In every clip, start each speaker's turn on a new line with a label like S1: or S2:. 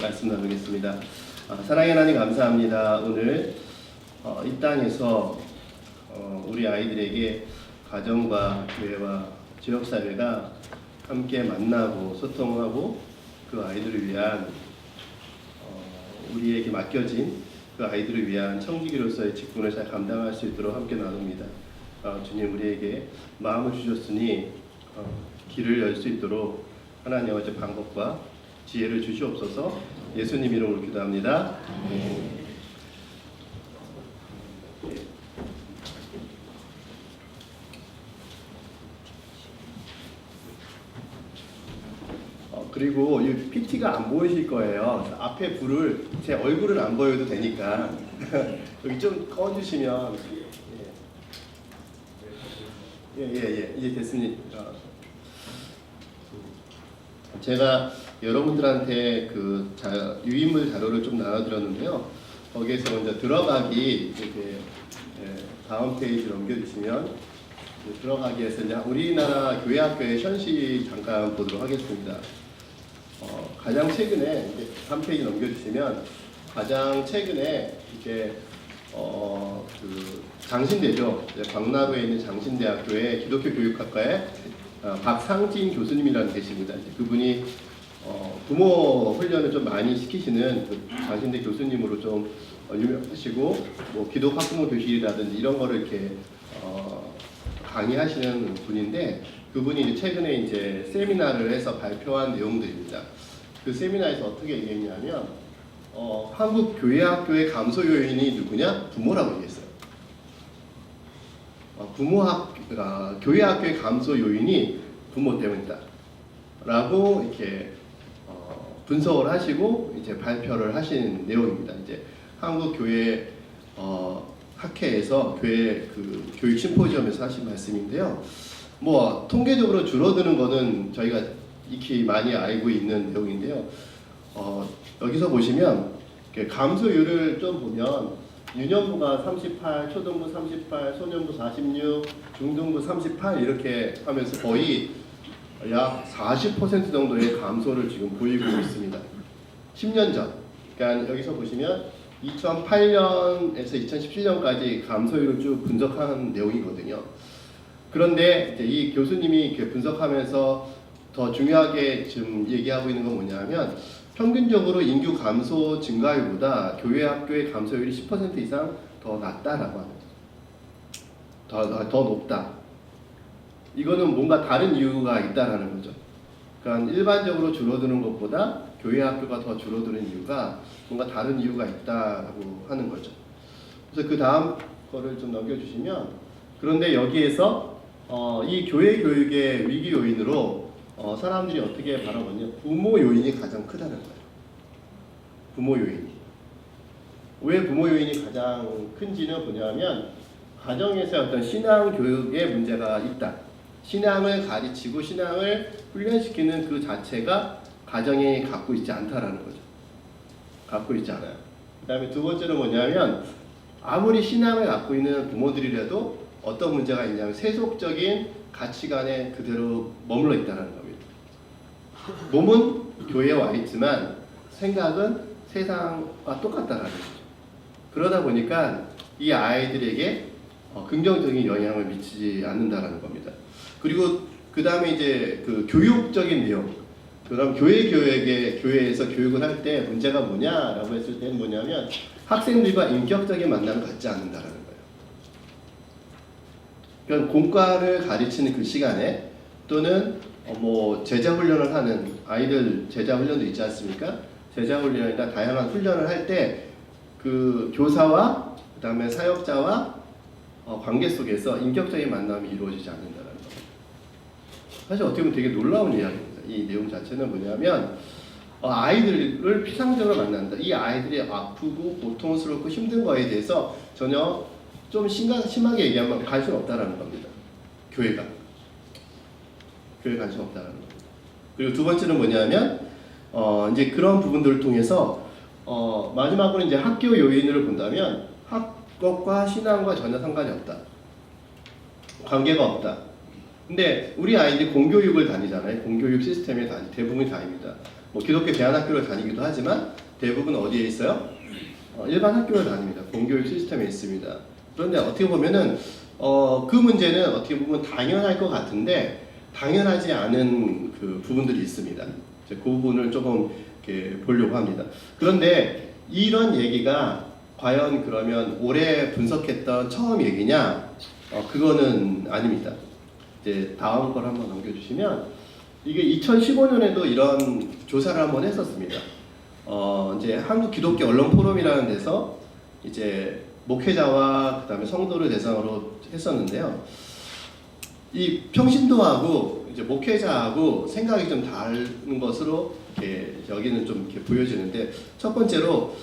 S1: 말씀 나누겠습니다. 사랑의 하나님 감사합니다. 오늘 이 땅에서 우리 아이들에게 가정과 교회와 지역사회가 함께 만나고 소통하고 그 아이들을 위한 우리에게 맡겨진 그 아이들을 위한 청지기로서의 직분을 잘 감당할 수 있도록 함께 나눕니다. 주님 우리에게 마음을 주셨으니 길을 열 수 있도록 하나님 아버지 방법과 지혜를 주시옵소서. 예수님 이름으로 기도합니다. 그리고 이 PT가 안 보이실 거예요. 앞에 불을 제 얼굴은 안 보여도 되니까 여기 좀 꺼주시면 이제 됐습니다. 제가 여러분들한테 그 유인물 자료를 좀 나눠드렸는데요. 거기에서 먼저 들어가기 이렇게 다음 페이지 넘겨주시면 들어가기에서 이제 우리나라 교회학교의 현실 잠깐 보도록 하겠습니다. 가장 최근에 이제 한 페이지 넘겨주시면 가장 최근에 이제 그 장신대죠. 광나루에 있는 장신대학교의 기독교 교육학과의 박상진 교수님이라는 계십니다. 그분이 부모 훈련을 좀 많이 시키시는 그 장신대 교수님으로 좀 유명하시고 뭐 기독 학부모 교실이라든지 이런 거를 이렇게 강의하시는 분인데 그분이 이제 최근에 이제 세미나를 해서 발표한 내용들입니다. 그 세미나에서 어떻게 얘기했냐면 한국 교회학교의 감소 요인이 누구냐? 부모라고 얘기했어요. 교회학교의 감소 요인이 부모 때문이다 라고 이렇게 분석을 하시고 이제 발표를 하신 내용입니다. 이제 한국 교회 학회에서 교회 그 교육 심포지엄에서 하신 말씀인데요. 뭐 통계적으로 줄어드는 거는 저희가 익히 많이 알고 있는 내용인데요. 여기서 보시면 감소율을 좀 보면 유년부가 38, 초등부 38, 소년부 46, 중등부 38 이렇게 하면서 거의 약 40% 정도의 감소를 지금 보이고 있습니다. 10년 전. 그러니까 여기서 보시면 2008년에서 2017년까지 감소율을 쭉 분석한 내용이거든요. 그런데 이제 이 교수님이 이렇게 분석하면서 더 중요하게 지금 얘기하고 있는 건 뭐냐면 평균적으로 인구 감소 증가율보다 교회 학교의 감소율이 10% 이상 더 낮다라고 합니다. 더 높다. 이거는 뭔가 다른 이유가 있다라는 거죠. 그러니까 일반적으로 줄어드는 것보다 교회 학교가 더 줄어드는 이유가 뭔가 다른 이유가 있다라고 하는 거죠. 그래서 그 다음 거를 좀 넘겨주시면 그런데 여기에서 이 교회 교육의 위기 요인으로 사람들이 어떻게 바라보냐 부모 요인이 가장 크다는 거예요. 부모 요인이. 왜 부모 요인이 가장 큰지는 뭐냐면 가정에서 어떤 신앙 교육에 문제가 있다. 신앙을 가르치고 신앙을 훈련시키는 그 자체가 가정이 갖고 있지 않다라는 거죠. 갖고 있지 않아요. 그 다음에 두 번째는 뭐냐면 아무리 신앙을 갖고 있는 부모들이라도 어떤 문제가 있냐면 세속적인 가치관에 그대로 머물러 있다는 겁니다. 몸은 교회에 와 있지만 생각은 세상과 똑같다라는 거죠. 그러다 보니까 이 아이들에게 긍정적인 영향을 미치지 않는다라는 겁니다. 그리고 그 다음에 이제 그 교육적인 내용. 그럼 교회에서 교육을 할 때 문제가 뭐냐라고 했을 때는 뭐냐면 학생들과 인격적인 만남을 갖지 않는다라는 거예요. 그러니까 공과를 가르치는 그 시간에 또는 뭐 제자 훈련을 하는 아이들 제자 훈련도 있지 않습니까? 제자 훈련이나 다양한 훈련을 할 때 그 교사와 그다음에 사역자와 관계 속에서 인격적인 만남이 이루어지지 않는다는 거예요. 사실 어떻게 보면 되게 놀라운 이야기입니다. 이 내용 자체는 뭐냐면 아이들을 피상적으로 만난다. 이 아이들이 아프고 고통스럽고 힘든 거에 대해서 전혀 좀 심하게 얘기하면 관심 없다라는 겁니다. 교회에 관심 없다라는 겁니다. 그리고 두 번째는 뭐냐면 이제 그런 부분들을 통해서 마지막으로 이제 학교 요인을 본다면 학업과 신앙과 전혀 상관이 없다. 관계가 없다. 근데 우리 아이들이 공교육을 다니잖아요. 공교육 시스템에 대부분이 다닙니다. 뭐 기독교 대안학교를 다니기도 하지만 대부분 어디에 있어요? 일반 학교를 다닙니다. 공교육 시스템에 있습니다. 그런데 어떻게 보면은 그 문제는 어떻게 보면 당연할 것 같은데 당연하지 않은 그 부분들이 있습니다. 그 부분을 조금 이렇게 보려고 합니다. 그런데 이런 얘기가 과연 그러면 올해 분석했던 처음 얘기냐? 그거는 아닙니다. 이제 다음 걸 한번 넘겨주시면 이게 2015년에도 이런 조사를 한번 했었습니다. 이제 한국 기독교 언론 포럼이라는 데서 이제 목회자와 그다음에 성도를 대상으로 했었는데요. 이 평신도하고 이제 목회자하고 생각이 좀 다른 것으로 이렇게 여기는 좀 이렇게 보여지는데 첫 번째로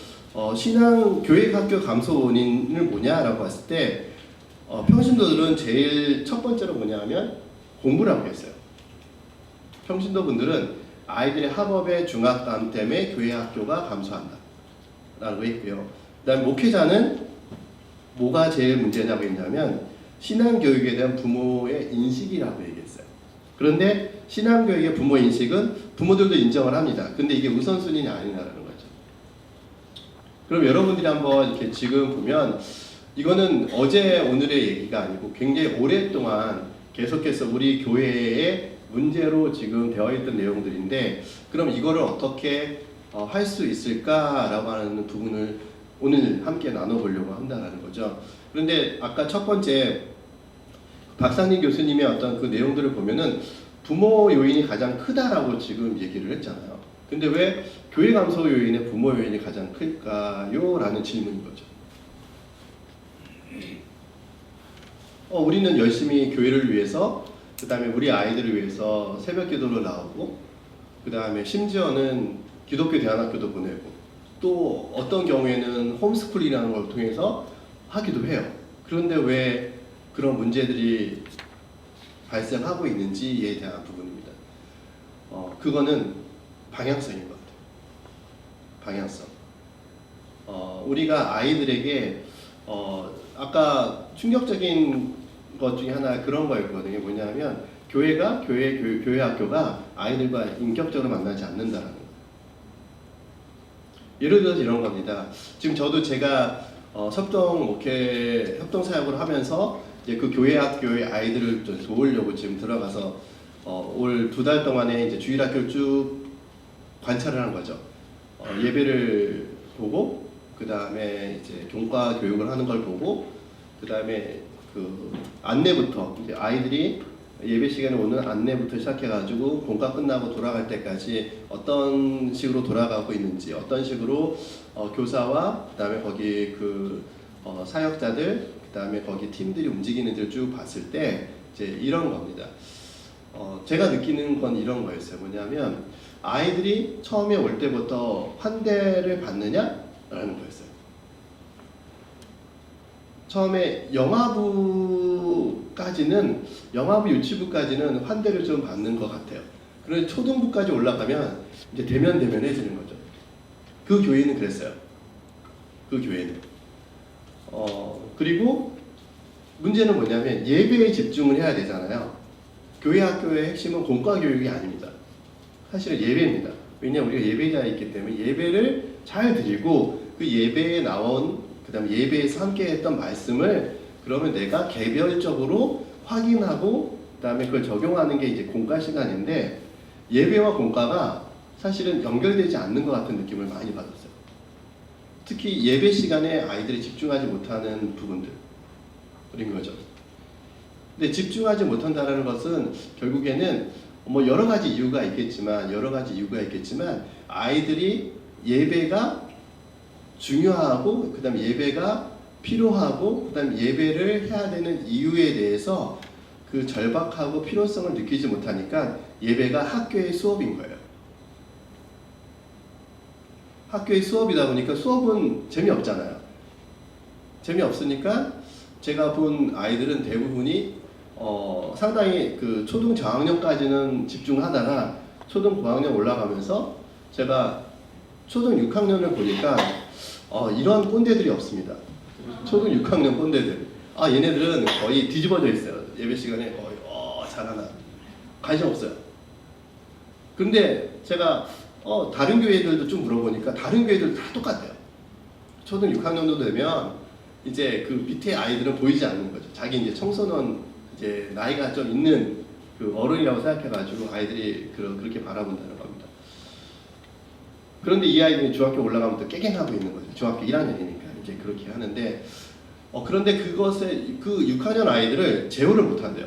S1: 신앙 교육학교 감소 원인을 뭐냐라고 봤을 때 평신도들은 제일 첫 번째로 뭐냐면 공부라고 했어요. 평신도 분들은 아이들의 학업의 중압감 때문에 교회 학교가 감소한다 라고 했고요. 그 다음에 목회자는 뭐가 제일 문제냐고 했냐면 신앙교육에 대한 부모의 인식이라고 얘기했어요. 그런데 신앙교육의 부모 인식은 부모들도 인정을 합니다. 근데 이게 우선순위는 아니라는 거죠. 그럼 여러분들이 한번 이렇게 지금 보면 이거는 어제 오늘의 얘기가 아니고 굉장히 오랫동안 계속해서 우리 교회의 문제로 지금 되어 있던 내용들인데 그럼 이거를 어떻게 할 수 있을까라고 하는 부분을 오늘 함께 나눠보려고 한다는 거죠. 그런데 아까 첫 번째 박상림 교수님의 어떤 그 내용들을 보면은 부모 요인이 가장 크다라고 지금 얘기를 했잖아요. 근데 왜 교회 감소 요인의 부모 요인이 가장 클까요? 라는 질문인 거죠. 우리는 열심히 교회를 위해서 그 다음에 우리 아이들을 위해서 새벽 기도를 나오고 그 다음에 심지어는 기독교 대안학교도 보내고 또 어떤 경우에는 홈스쿨이라는 걸 통해서 하기도 해요. 그런데 왜 그런 문제들이 발생하고 있는지에 대한 부분입니다. 그거는 방향성인 것 같아요. 방향성. 우리가 아이들에게 아까 충격적인 것 중에 하나 그런 거였거든요. 뭐냐면 교회 학교가 아이들과 인격적으로 만나지 않는다라는 거. 예를 들어서 이런 겁니다. 지금 저도 제가 협동 목회 협동 사역을 하면서 이제 그 교회 학교의 아이들을 좀 도우려고 지금 들어가서 올 2달 동안에 이제 주일 학교를 쭉 관찰을 하는 거죠. 예배를 보고 그 다음에 이제 종과 교육을 하는 걸 보고 그 다음에 그 안내부터 이제 아이들이 예배 시간에 오는 안내부터 시작해가지고 공과 끝나고 돌아갈 때까지 어떤 식으로 돌아가고 있는지, 어떤 식으로 교사와 그다음에 거기 그 사역자들, 그다음에 거기 팀들이 움직이는지를 쭉 봤을 때 이제 이런 겁니다. 제가 느끼는 건 이런 거였어요. 뭐냐면 아이들이 처음에 올 때부터 환대를 받느냐라는 거였어요. 처음에 영아부 유치부까지는 환대를 좀 받는 것 같아요. 그런데 초등부까지 올라가면 이제 대면해지는 거죠. 그 교회는 그랬어요. 그 교회는. 그리고 문제는 뭐냐면 예배에 집중을 해야 되잖아요. 교회 학교의 핵심은 공과 교육이 아닙니다. 사실은 예배입니다. 왜냐하면 우리가 예배자이기 때문에 예배를 잘 드리고 그 예배에 나온 그 다음에 예배에서 함께 했던 말씀을 그러면 내가 개별적으로 확인하고 그 다음에 그걸 적용하는 게 이제 공과 시간인데 예배와 공과가 사실은 연결되지 않는 것 같은 느낌을 많이 받았어요. 특히 예배 시간에 아이들이 집중하지 못하는 부분들인 거죠. 근데 집중하지 못한다는 것은 결국에는 뭐 여러 가지 이유가 있겠지만 아이들이 예배가 중요하고 그 다음에 예배가 필요하고 그 다음에 예배를 해야 되는 이유에 대해서 그 절박하고 필요성을 느끼지 못하니까 예배가 학교의 수업인 거예요. 학교의 수업이다 보니까 수업은 재미없잖아요. 재미없으니까 제가 본 아이들은 대부분이 상당히 그 초등 저학년까지는 집중하다가 초등 고학년 올라가면서 제가 초등 6학년을 보니까 이런 꼰대들이 없습니다. 초등 6학년 꼰대들. 얘네들은 거의 뒤집어져 있어요. 예배 시간에 거의 잘하나. 관심 없어요. 근데 제가 다른 교회들도 좀 물어보니까 다른 교회들 다 똑같아요. 초등 6학년 정도 되면 이제 그 밑에 아이들은 보이지 않는 거죠. 자기 이제 청소년 이제 나이가 좀 있는 그 어른이라고 생각해가지고 아이들이 그렇게 바라본다는 겁니다. 그런데 이 아이들이 중학교 올라가면 또 깨갱하고 있는 거죠. 중학교 1학년이니까 이제 그렇게 하는데 그런데 그것에 그 6학년 아이들을 제어를 못한대요.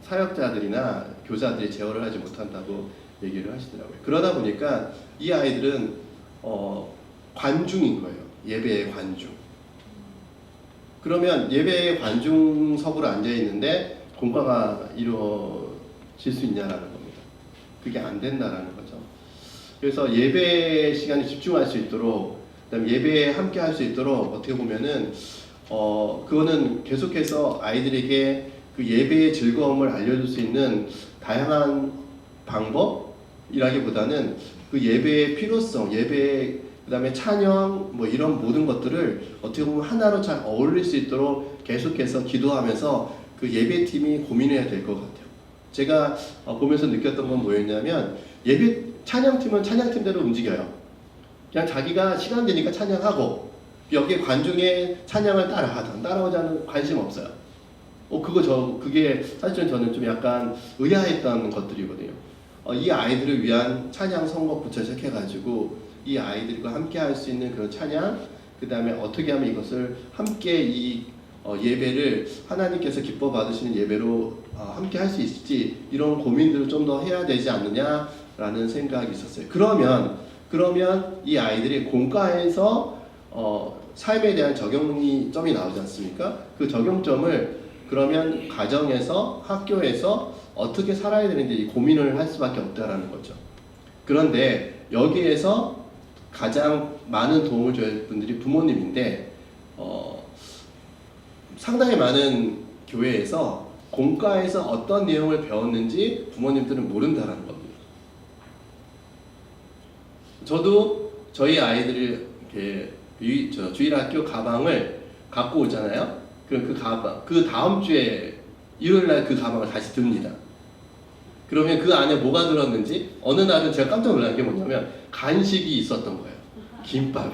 S1: 사역자들이나 교사들이 제어를 하지 못한다고 얘기를 하시더라고요. 그러다 보니까 이 아이들은 관중인 거예요. 예배의 관중. 그러면 예배의 관중석으로 앉아 있는데 공과가 이루어질 수 있냐라는 겁니다. 그게 안 된다라는 거죠. 그래서 예배 시간에 집중할 수 있도록, 그다음에 예배에 함께 할 수 있도록 어떻게 보면은 그거는 계속해서 아이들에게 그 예배의 즐거움을 알려줄 수 있는 다양한 방법이라기보다는 그 예배의 필요성, 예배 그다음에 찬양 뭐 이런 모든 것들을 어떻게 보면 하나로 잘 어울릴 수 있도록 계속해서 기도하면서 그 예배팀이 고민해야 될 것 같아요. 제가 보면서 느꼈던 건 뭐였냐면 예배 찬양팀은 찬양팀대로 움직여요. 그냥 자기가 시간 되니까 찬양하고 여기에 관중의 찬양을 따라오자는 관심 없어요. 그게 사실은 저는 좀 약간 의아했던 것들이거든요. 이 아이들을 위한 찬양 선곡부터 시작해가지고 이 아이들과 함께 할 수 있는 그런 찬양, 그 다음에 어떻게 하면 이것을 함께 이 예배를 하나님께서 기뻐 받으시는 예배로 함께 할 수 있을지 이런 고민들을 좀 더 해야 되지 않느냐라는 생각이 있었어요. 그러면 이 아이들이 공과에서 삶에 대한 적용점이 나오지 않습니까? 그 적용점을 그러면 가정에서 학교에서 어떻게 살아야 되는지 고민을 할 수밖에 없다라는 거죠. 그런데 여기에서 가장 많은 도움을 줘야 할 분들이 부모님인데 상당히 많은 교회에서 공과에서 어떤 내용을 배웠는지 부모님들은 모른다라는 겁니다. 저도 저희 아이들이 이렇게 주일학교 가방을 갖고 오잖아요. 그 가방, 그 다음 주에 일요일날 그 가방을 다시 듭니다. 그러면 그 안에 뭐가 들었는지 어느 날은 제가 깜짝 놀란 게 뭐냐면 간식이 있었던 거예요. 김밥이.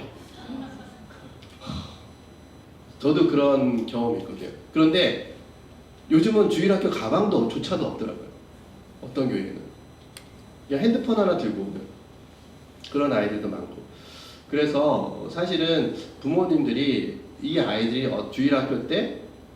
S1: 저도 그런 경험이 있거든요. 그런데 요즘은 주일학교 가방도 조차도 없더라고요. 어떤 교회는 그냥 핸드폰 하나 들고 오는 그런 아이들도 많고. 그래서 사실은 부모님들이 이 아이들이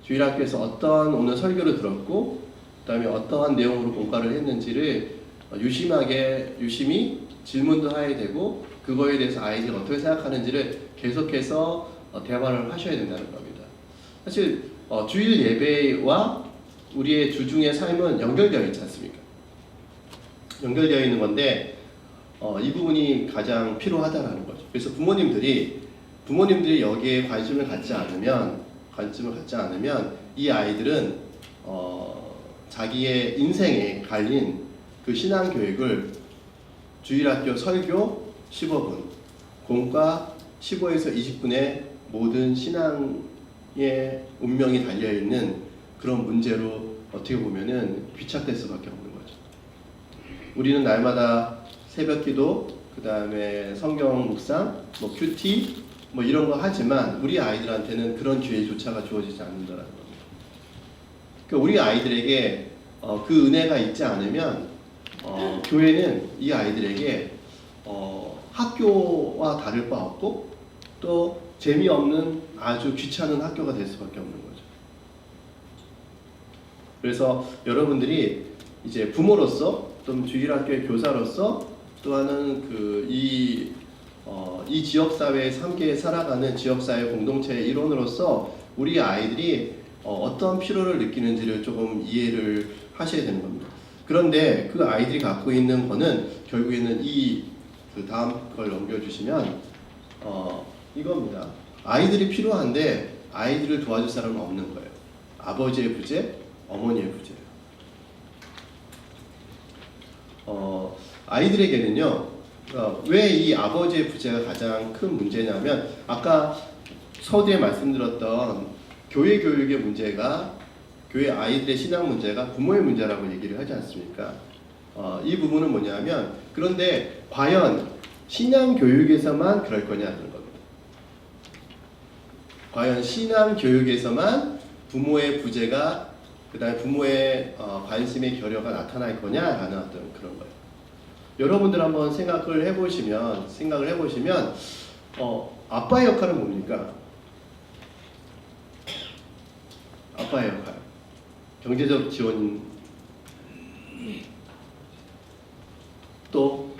S1: 주일학교에서 어떤 오늘 설교를 들었고 그 다음에 어떠한 내용으로 공과를 했는지를 유심히 질문도 해야 되고 그거에 대해서 아이들이 어떻게 생각하는지를 계속해서 대화를 하셔야 된다는 겁니다. 사실 주일 예배와 우리의 주중의 삶은 연결되어 있지 않습니까? 연결되어 있는 건데 이 부분이 가장 필요하다는 거죠. 그래서 부모님들이 여기에 관심을 갖지 않으면 이 아이들은 자기의 인생에 갈린 그 신앙 교육을 주일학교 설교 15분, 공과 15에서 20분의 모든 신앙의 운명이 달려있는 그런 문제로 어떻게 보면은 귀착될 수밖에 없는 거죠. 우리는 날마다 새벽 기도, 그 다음에 성경 묵상, 큐티, 이런 거 하지만 우리 아이들한테는 그런 기회조차가 주어지지 않는다는 겁니다. 그러니까 우리 아이들에게 그 은혜가 있지 않으면 교회는 이 아이들에게 학교와 다를 바 없고 또 재미없는 아주 귀찮은 학교가 될 수밖에 없는 거죠. 그래서 여러분들이 이제 부모로서 또 주일학교의 교사로서 또한은 이 지역사회에 함께 살아가는 지역사회 공동체의 일원으로서 우리 아이들이 어떤 필요를 느끼는지를 조금 이해를 하셔야 되는 겁니다. 그런데 그 아이들이 갖고 있는 거는 결국에는 그 다음 걸 넘겨주시면 이겁니다. 아이들이 필요한데 아이들을 도와줄 사람은 없는 거예요. 아버지의 부재, 어머니의 부재예요. 아이들에게는요. 왜 이 아버지의 부재가 가장 큰 문제냐면 아까 서두에 말씀드렸던 교회 교육의 문제가 교회 아이들의 신앙 문제가 부모의 문제라고 얘기를 하지 않습니까? 이 부분은 뭐냐면 그런데 과연 신앙 교육에서만 그럴 거냐는 겁니다. 과연 신앙 교육에서만 부모의 부재가 그다음에 부모의 관심의 결여가 나타날 거냐라는 어떤 그런 거예요. 여러분들 한번 생각을 해보시면 아빠의 역할은 뭡니까? 아빠의 역할. 경제적 지원 또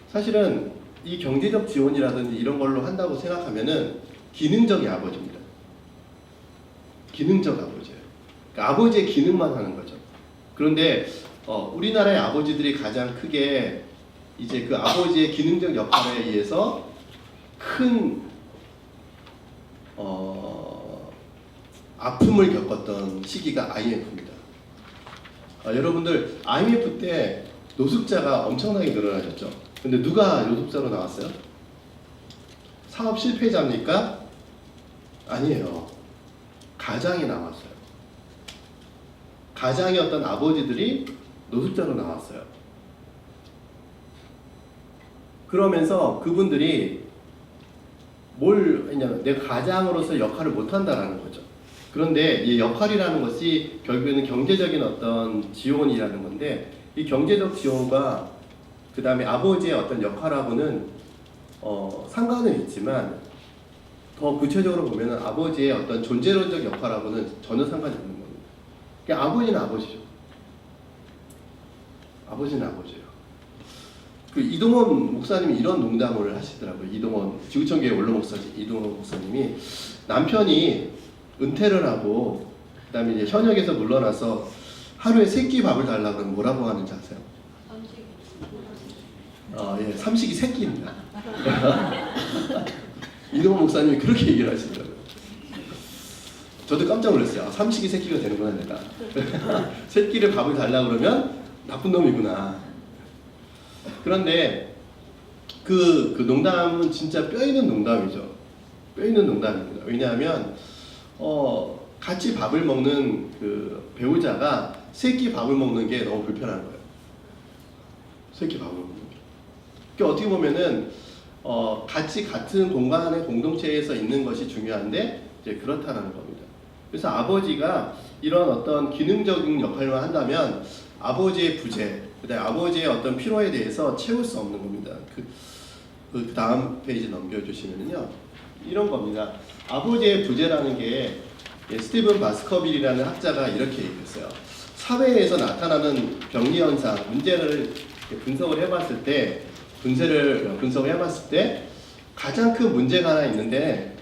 S1: 사실은 이 경제적 지원이라든지 이런 걸로 한다고 생각하면은 기능적인 아버지입니다. 기능적 아버지예요. 그러니까 아버지의 기능만 하는 거죠. 그런데 우리나라의 아버지들이 가장 크게 이제 그 아버지의 기능적 역할에 의해서 큰 아픔을 겪었던 시기가 IMF입니다. 여러분들 IMF 때 노숙자가 엄청나게 늘어나셨죠. 근데 누가 노숙자로 나왔어요? 사업 실패자입니까? 아니에요. 가장이 나왔어요. 가장의 어떤 아버지들이 노숙자로 나왔어요. 그러면서 그분들이 뭘 했냐면 내 가장으로서 역할을 못한다라는 거죠. 그런데 이 역할이라는 것이 결국에는 경제적인 어떤 지원이라는 건데 이 경제적 지원과 그 다음에 아버지의 어떤 역할하고는 상관은 있지만 더 구체적으로 보면 아버지의 어떤 존재론적 역할하고는 전혀 상관이 없는 겁니다. 그러니까 아버지는 아버지죠. 아버지는 아버지예요. 그 이동원 목사님이 이런 농담을 하시더라고요. 이동원 지구촌교회 원로 목사님 이동원 목사님이 남편이 은퇴를 하고 그다음에 이제 현역에서 물러나서 하루에 3끼 밥을 달라고 그러면 뭐라고 하는지 아세요? 삼식이 3끼입니다. 이동원 목사님이 그렇게 얘기를 하시더라고요. 저도 깜짝 놀랐어요. 삼식이 3끼가 되는구나 내가. 3끼를 밥을 달라고 그러면 나쁜 놈이구나. 그런데 그 농담은 진짜 뼈 있는 농담이죠. 뼈 있는 농담입니다. 왜냐하면 같이 밥을 먹는 그 배우자가 3끼 밥을 먹는 게 너무 불편한 거예요. 3끼 밥을 먹는 게. 그러니까 어떻게 보면은 같이 같은 공간의 공동체에서 있는 것이 중요한데 이제 그렇다는 겁니다. 그래서 아버지가 이런 어떤 기능적인 역할만 한다면 아버지의 부재, 그다음에 아버지의 어떤 필요에 대해서 채울 수 없는 겁니다. 그 다음 페이지 넘겨주시면요, 이런 겁니다. 아버지의 부재라는 게 스티븐 바스커빌이라는 학자가 이렇게 얘기했어요. 사회에서 나타나는 병리 현상, 문제를 분석을 해봤을 때 가장 큰 문제가 하나 있는데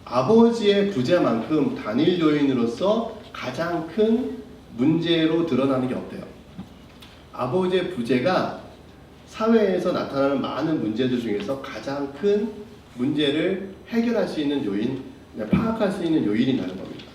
S1: 아버지의 부재만큼 단일 요인으로서 가장 큰 문제로 드러나는 게 없대요. 아버지의 부재가 사회에서 나타나는 많은 문제들 중에서 가장 큰 문제를 해결할 수 있는 요인, 파악할 수 있는 요인이라는 겁니다.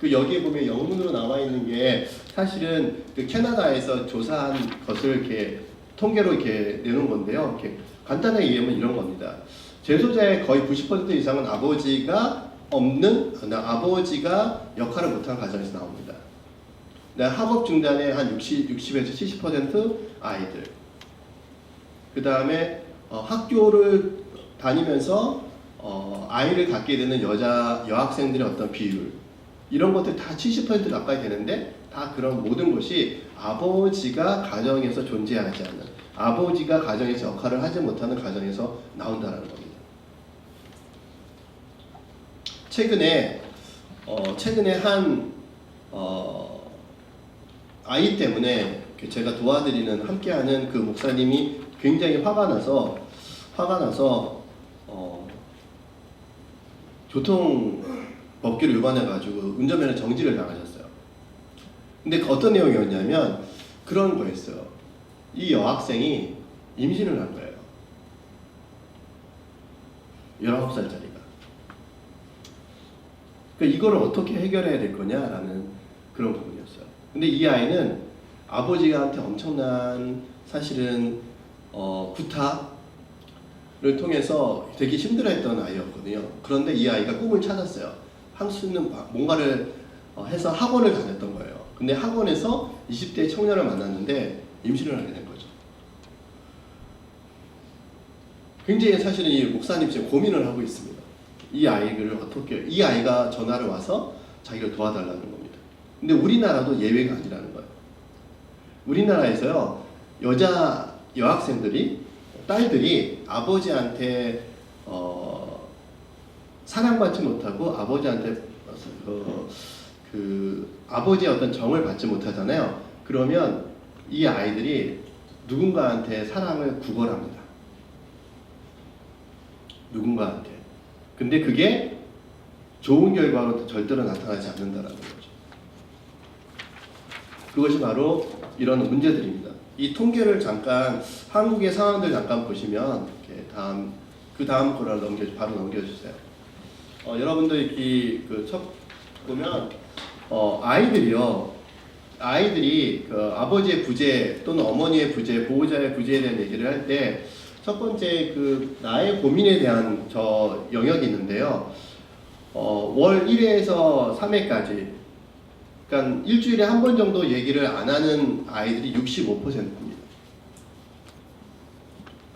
S1: 그 여기에 보면 영문으로 나와 있는 게 사실은 그 캐나다에서 조사한 것을 이렇게 통계로 이렇게 내놓은 건데요. 이렇게 간단하게 얘기하면 이런 겁니다. 재소자의 거의 90% 이상은 아버지가 역할을 못하는 가정에서 나옵니다. 학업 중단의 한 60에서 70% 아이들. 그 다음에 학교를 다니면서 아이를 갖게 되는 여학생들의 어떤 비율, 이런 것들 다 70% 가까이 되는데 다 그런 모든 것이 아버지가 가정에서 존재하지 않는, 아버지가 가정에서 역할을 하지 못하는 가정에서 나온다는 겁니다. 최근에 한 아이 때문에 제가 도와드리는 함께하는 그 목사님이 굉장히 화가 나서 교통법규를 위반해가지고 운전면허 정지를 당하셨어요. 근데 어떤 내용이었냐면 그런 거였어요. 이 여학생이 임신을 한 거예요. 19살짜리가. 그러니까 이거를 어떻게 해결해야 될 거냐라는 그런 부분이었어요. 근데 이 아이는 아버지한테 엄청난 사실은 구타를 통해서 되게 힘들어했던 아이였거든요. 그런데 이 아이가 꿈을 찾았어요. 할 수 있는 뭔가를 해서 학원을 다녔던 거예요. 근데 학원에서 20대 청년을 만났는데 임신을 하게 된 거죠. 굉장히 사실은 이 목사님 지금 고민을 하고 있습니다. 이 아이가 전화를 와서 자기를 도와달라는 겁니다. 근데 우리나라도 예외가 아니라는 거예요. 우리나라에서요, 여학생들이, 딸들이 아버지한테 사랑받지 못하고 아버지한테 아버지의 어떤 정을 받지 못하잖아요. 그러면 이 아이들이 누군가한테 사랑을 구걸합니다. 누군가한테. 근데 그게 좋은 결과로 절대로 나타나지 않는다라는 거죠. 그것이 바로 이런 문제들입니다. 이 통계를 잠깐, 한국의 상황들 잠깐 보시면 이렇게 그 다음 거를 바로 넘겨주세요. 여러분들이 첫 보면 아이들이 그 아버지의 부재 또는 어머니의 부재, 보호자의 부재에 대한 얘기를 할 때 첫 번째 나의 고민에 대한 영역이 있는데요. 월 1회에서 3회까지, 그러니까 일주일에 한 번 정도 얘기를 안 하는 아이들이 65%입니다.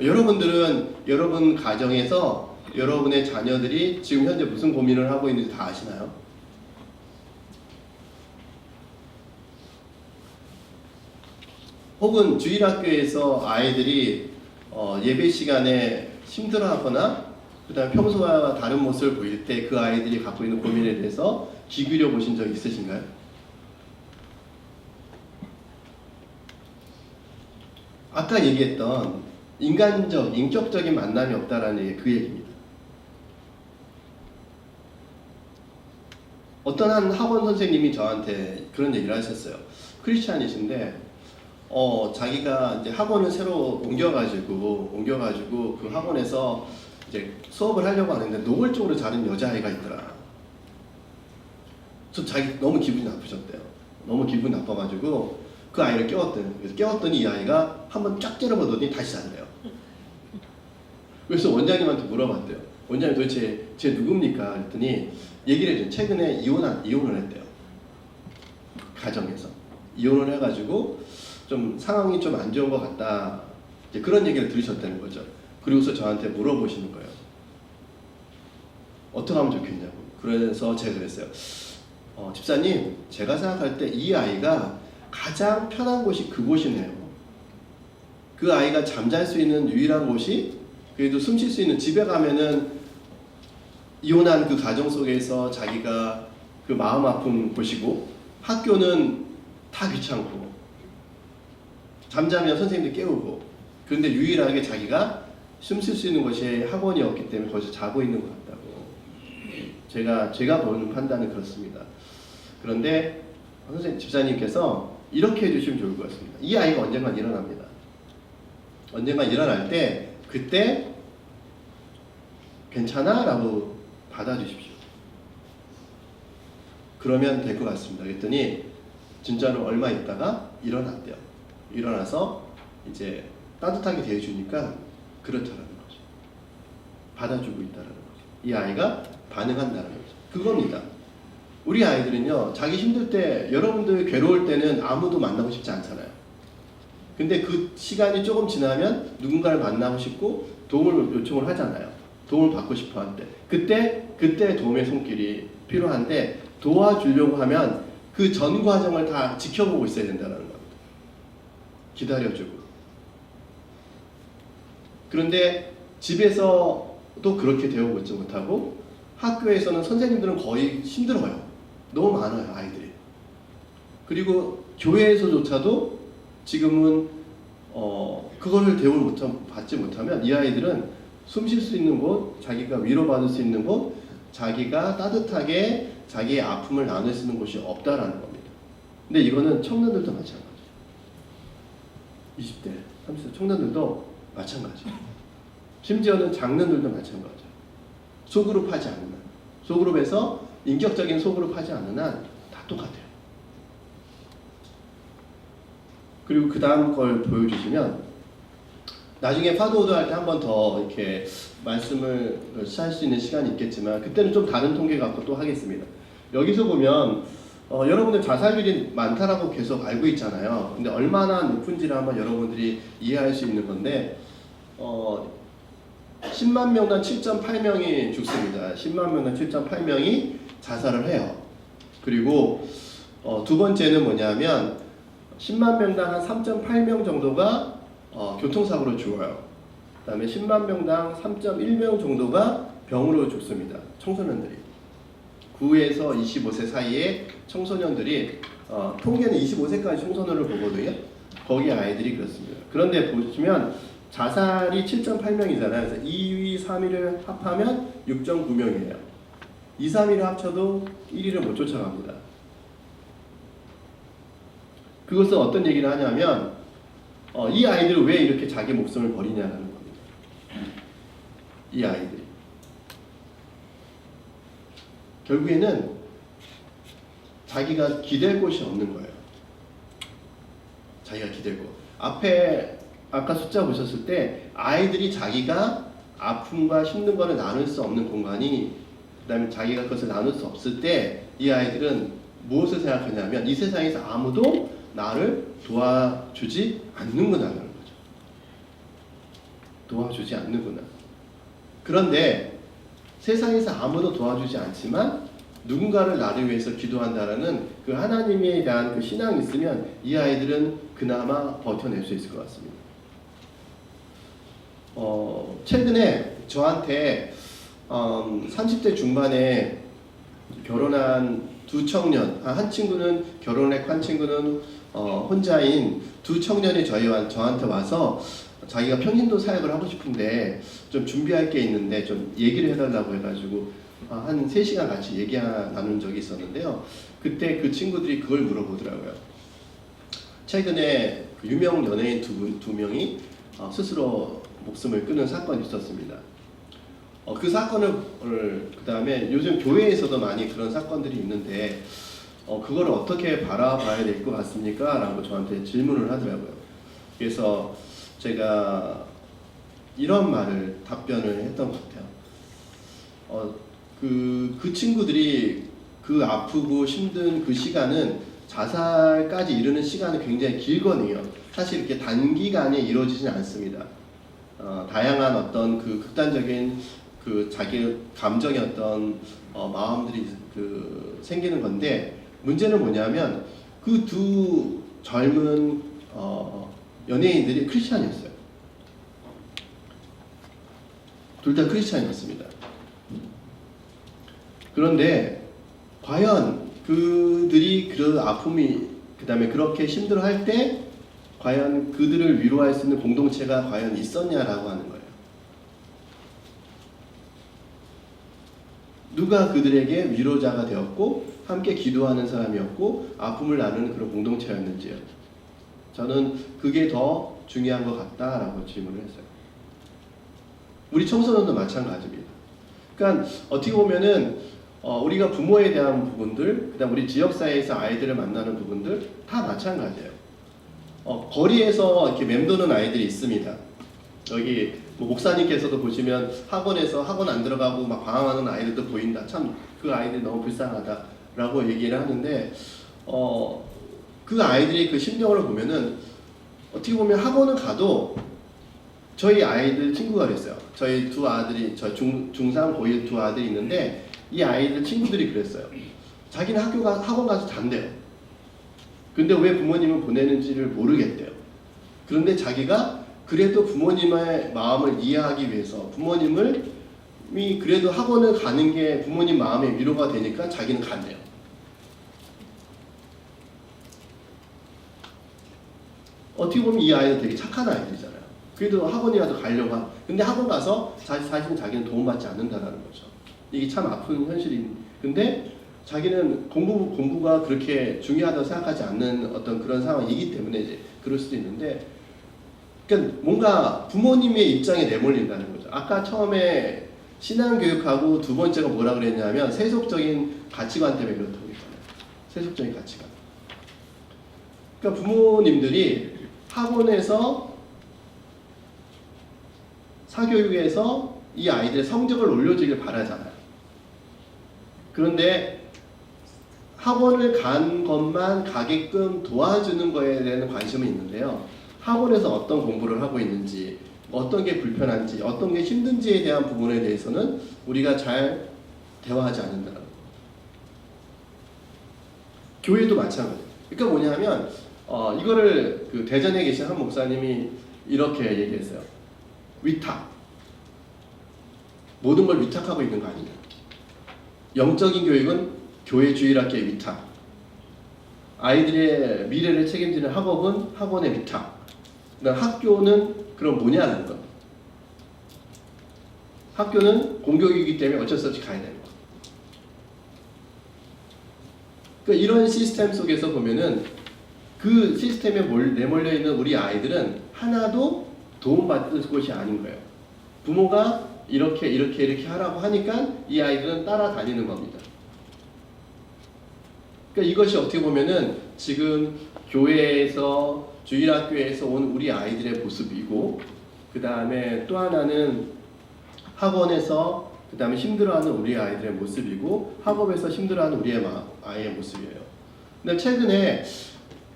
S1: 여러분들은 여러분 가정에서 여러분의 자녀들이 지금 현재 무슨 고민을 하고 있는지 다 아시나요? 혹은 주일학교에서 아이들이 예배 시간에 힘들어하거나 그 다음에 평소와 다른 모습을 보일 때 그 아이들이 갖고 있는 고민에 대해서 귀 기울여 보신 적 있으신가요? 아까 얘기했던 인격적인 만남이 없다라는 얘기, 그 얘기입니다. 어떤 한 학원 선생님이 저한테 그런 얘기를 하셨어요. 크리스찬이신데 자기가 이제 학원을 새로 옮겨가지고 그 학원에서 이제 수업을 하려고 하는데 노골적으로 자른 여자아이가 있더라. 자기 너무 기분이 나쁘셨대요. 너무 기분이 나빠가지고 그 아이를 깨웠대요. 그래서 깨웠더니 이 아이가 한번 쫙 째려보더니 다시 자더래요. 그래서 원장님한테 물어봤대요. 원장님 도대체 쟤 누굽니까? 그랬더니 얘기를 해줘요. 최근에 이혼을 했대요. 가정에서 이혼을 해가지고 좀 상황이 좀 안 좋은 것 같다. 이제 그런 얘기를 들으셨다는 거죠. 그리고서 저한테 물어보시는 거예요. 어떻게 하면 좋겠냐고. 그래서 제가 그랬어요. 집사님, 제가 생각할 때 이 아이가 가장 편한 곳이 그곳이네요. 그 아이가 잠잘 수 있는 유일한 곳이, 그래도 숨 쉴 수 있는, 집에 가면은 이혼한 그 가정 속에서 자기가 그 마음 아픈 곳이고, 학교는 다 귀찮고, 잠자면 선생님들 깨우고, 그런데 유일하게 자기가 숨 쉴 수 있는 곳이 학원이었기 때문에 거기서 자고 있는 것 같다고. 제가 보는 판단은 그렇습니다. 그런데 선생님, 집사님께서 이렇게 해주시면 좋을 것 같습니다. 이 아이가 언젠간 일어납니다. 언젠간 일어날 때 그때 괜찮아? 라고 받아주십시오. 그러면 될 것 같습니다. 그랬더니 진짜로 얼마 있다가 일어났대요. 일어나서 이제 따뜻하게 대해주니까 그렇다라는 거죠. 받아주고 있다라는 거죠. 이 아이가 반응한다는 거죠. 그겁니다. 우리 아이들은요, 자기 힘들 때, 여러분들 괴로울 때는 아무도 만나고 싶지 않잖아요. 근데 그 시간이 조금 지나면 누군가를 만나고 싶고 도움을 요청을 하잖아요. 도움을 받고 싶어 할 때. 그때 도움의 손길이 필요한데, 도와주려고 하면 그 전 과정을 다 지켜보고 있어야 된다는 겁니다. 기다려주고. 그런데 집에서도 그렇게 되어보지 못하고, 학교에서는 선생님들은 거의 힘들어요. 너무 많아요, 아이들이. 그리고 교회에서조차도 지금은 그거를 대우를 받지 못하면 이 아이들은 숨 쉴 수 있는 곳, 자기가 위로받을 수 있는 곳, 자기가 따뜻하게 자기의 아픔을 나눌 수 있는 곳이 없다라는 겁니다. 근데 이거는 청년들도 마찬가지예요. 20대, 30대 청년들도 마찬가지예요. 심지어는 장년들도 마찬가지예요. 소그룹 하지 않는 한, 소그룹에서 인격적인 소그룹 하지 않는 한 다 똑같아요. 그리고 그 다음 걸 보여주시면, 나중에 파도오도 할 때 한 번 더 이렇게 말씀을 할 수 있는 시간이 있겠지만, 그때는 좀 다른 통계 갖고 또 하겠습니다. 여기서 보면 여러분들 자살률이 많다라고 계속 알고 있잖아요. 근데 얼마나 높은지를 한번 여러분들이 이해할 수 있는 건데 10만 명당 7.8명이 죽습니다. 10만 명당 7.8명이 자살을 해요. 그리고 두 번째는 뭐냐면 10만 명당 한 3.8명 정도가 교통사고로 죽어요. 그 다음에 10만 명당 3.1명 정도가 병으로 죽습니다. 청소년들이. 9에서 25세 사이의 청소년들이 통계는 25세까지 청소년을 보거든요. 거기 아이들이 그렇습니다. 그런데 보시면 자살이 7.8명이잖아요. 그래서 2위, 3위를 합하면 6.9명이에요. 2, 3위를 합쳐도 1위를 못 쫓아갑니다. 그것은 어떤 얘기를 하냐면 이 아이들은 왜 이렇게 자기 목숨을 버리냐는 겁니다. 이 아이들이 결국에는 자기가 기댈 곳이 없는 거예요. 자기가 기댈 곳. 앞에 아까 숫자 보셨을 때 아이들이 자기가 아픔과 힘든 거를 나눌 수 없는 공간이, 그 다음에 자기가 그것을 나눌 수 없을 때 이 아이들은 무엇을 생각하냐면 이 세상에서 아무도 나를 도와주지 않는구나라는 거죠. 도와주지 않는구나. 그런데 세상에서 아무도 도와주지 않지만 누군가를 나를 위해서 기도한다라는 그 하나님에 대한 그 신앙이 있으면 이 아이들은 그나마 버텨낼 수 있을 것 같습니다. 최근에 저한테 30대 중반에 결혼한 두 청년, 한 친구는 결혼했고 한 친구는 혼자인 두 청년이 저한테 와서 자기가 평신도 사역을 하고 싶은데 좀 준비할 게 있는데 좀 얘기를 해달라고 해가지고 한 3시간 같이 얘기 나눈 적이 있었는데요. 그때 그 친구들이 그걸 물어보더라고요. 최근에 유명 연예인 두 명이 스스로 목숨을 끊은 사건이 있었습니다. 그 사건을 그 다음에 요즘 교회에서도 많이 그런 사건들이 있는데 그거를 어떻게 바라봐야 될 것 같습니까? 라고 저한테 질문을 하더라고요. 그래서 제가 이런 답변을 했던 것 같아요. 그 친구들이 그 아프고 힘든 그 시간은 자살까지 이르는 시간은 굉장히 길거든요. 사실 이렇게 단기간에 이루어지지는 않습니다. 다양한 어떤 그 극단적인 그 자기 감정의 어떤 마음들이 생기는 건데, 문제는 뭐냐면 그 두 젊은 연예인들이 크리스찬이었어요. 둘 다 크리스찬이었습니다. 그런데 과연 그들이 그 아픔이 그 다음에 그렇게 힘들어할 때 과연 그들을 위로할 수 있는 공동체가 과연 있었냐라고 하는 거예요. 누가 그들에게 위로자가 되었고 함께 기도하는 사람이었고 아픔을 나누는 그런 공동체였는지요. 저는 그게 더 중요한 것 같다라고 질문을 했어요. 우리 청소년도 마찬가지입니다. 그러니까 어떻게 보면은 우리가 부모에 대한 부분들, 그다음 우리 지역사회에서 아이들을 만나는 부분들 다 마찬가지예요. 거리에서 이렇게 맴도는 아이들이 있습니다. 여기 목사님께서도 보시면 학원에서 학원 안 들어가고 막 방황하는 아이들도 보인다. 참 그 아이들 너무 불쌍하다라고 얘기를 하는데 그 아이들의 그 심정을 보면은 어떻게 보면 학원을 가도 저희 아이들 친구가 그랬어요. 저희 두 아들이 중3 고1 두 아들이 있는데 이 아이들 친구들이 그랬어요. 자기는 학원 가서 잔대요. 근데 왜 부모님을 보내는지를 모르겠대요. 그런데 자기가 그래도 부모님의 마음을 이해하기 위해서 부모님이 그래도 학원을 가는 게 부모님 마음의 위로가 되니까 자기는 간대요. 어떻게 보면 이 아이는 되게 착한 아이들이잖아요. 그래도 학원이라도 가려고 하고, 근데 학원 가서 사실은 자기는 도움받지 않는다는 거죠. 이게 참 아픈 현실인. 근데 자기는 공부가 그렇게 중요하다고 생각하지 않는 어떤 그런 상황이기 때문에 이제 그럴 수도 있는데, 그러니까 뭔가 부모님의 입장에 내몰린다는 거죠. 아까 처음에 신앙교육하고 두 번째가 뭐라 그랬냐면 세속적인 가치관 때문에 그렇다고 했잖아요. 세속적인 가치관. 그러니까 부모님들이 학원에서 사교육에서 이 아이들의 성적을 올려주길 바라잖아요. 그런데 학원을 간 것만 가게끔 도와주는 거에 대한 관심은 있는데요. 학원에서 어떤 공부를 하고 있는지, 어떤 게 불편한지, 어떤 게 힘든지에 대한 부분에 대해서는 우리가 잘 대화하지 않는다는 거. 교회도 마찬가지예요. 그러니까 뭐냐면 이거를 그 대전에 계신 한 목사님이 이렇게 얘기했어요. 위탁. 모든 걸 위탁하고 있는 거 아니냐. 영적인 교육은 교회 주일학교의 위탁. 아이들의 미래를 책임지는 학업은 학원의 위탁. 그러니까 학교는 그럼 뭐냐는 거. 학교는 공교육이기 때문에 어쩔 수 없이 가야 되는 거. 그러니까 이런 시스템 속에서 보면은 그 시스템에 내몰려 있는 우리 아이들은 하나도 도움받을 것이 아닌 거예요. 부모가 이렇게 하라고 하니까 이 아이들은 따라다니는 겁니다. 그러니까 이것이 어떻게 보면은 지금 교회에서 주일학교에서 온 우리 아이들의 모습이고, 그 다음에 또 하나는 학원에서 그 다음에 힘들어하는 우리 아이들의 모습이고, 학업에서 힘들어하는 우리의 아이의 모습이에요. 근데 최근에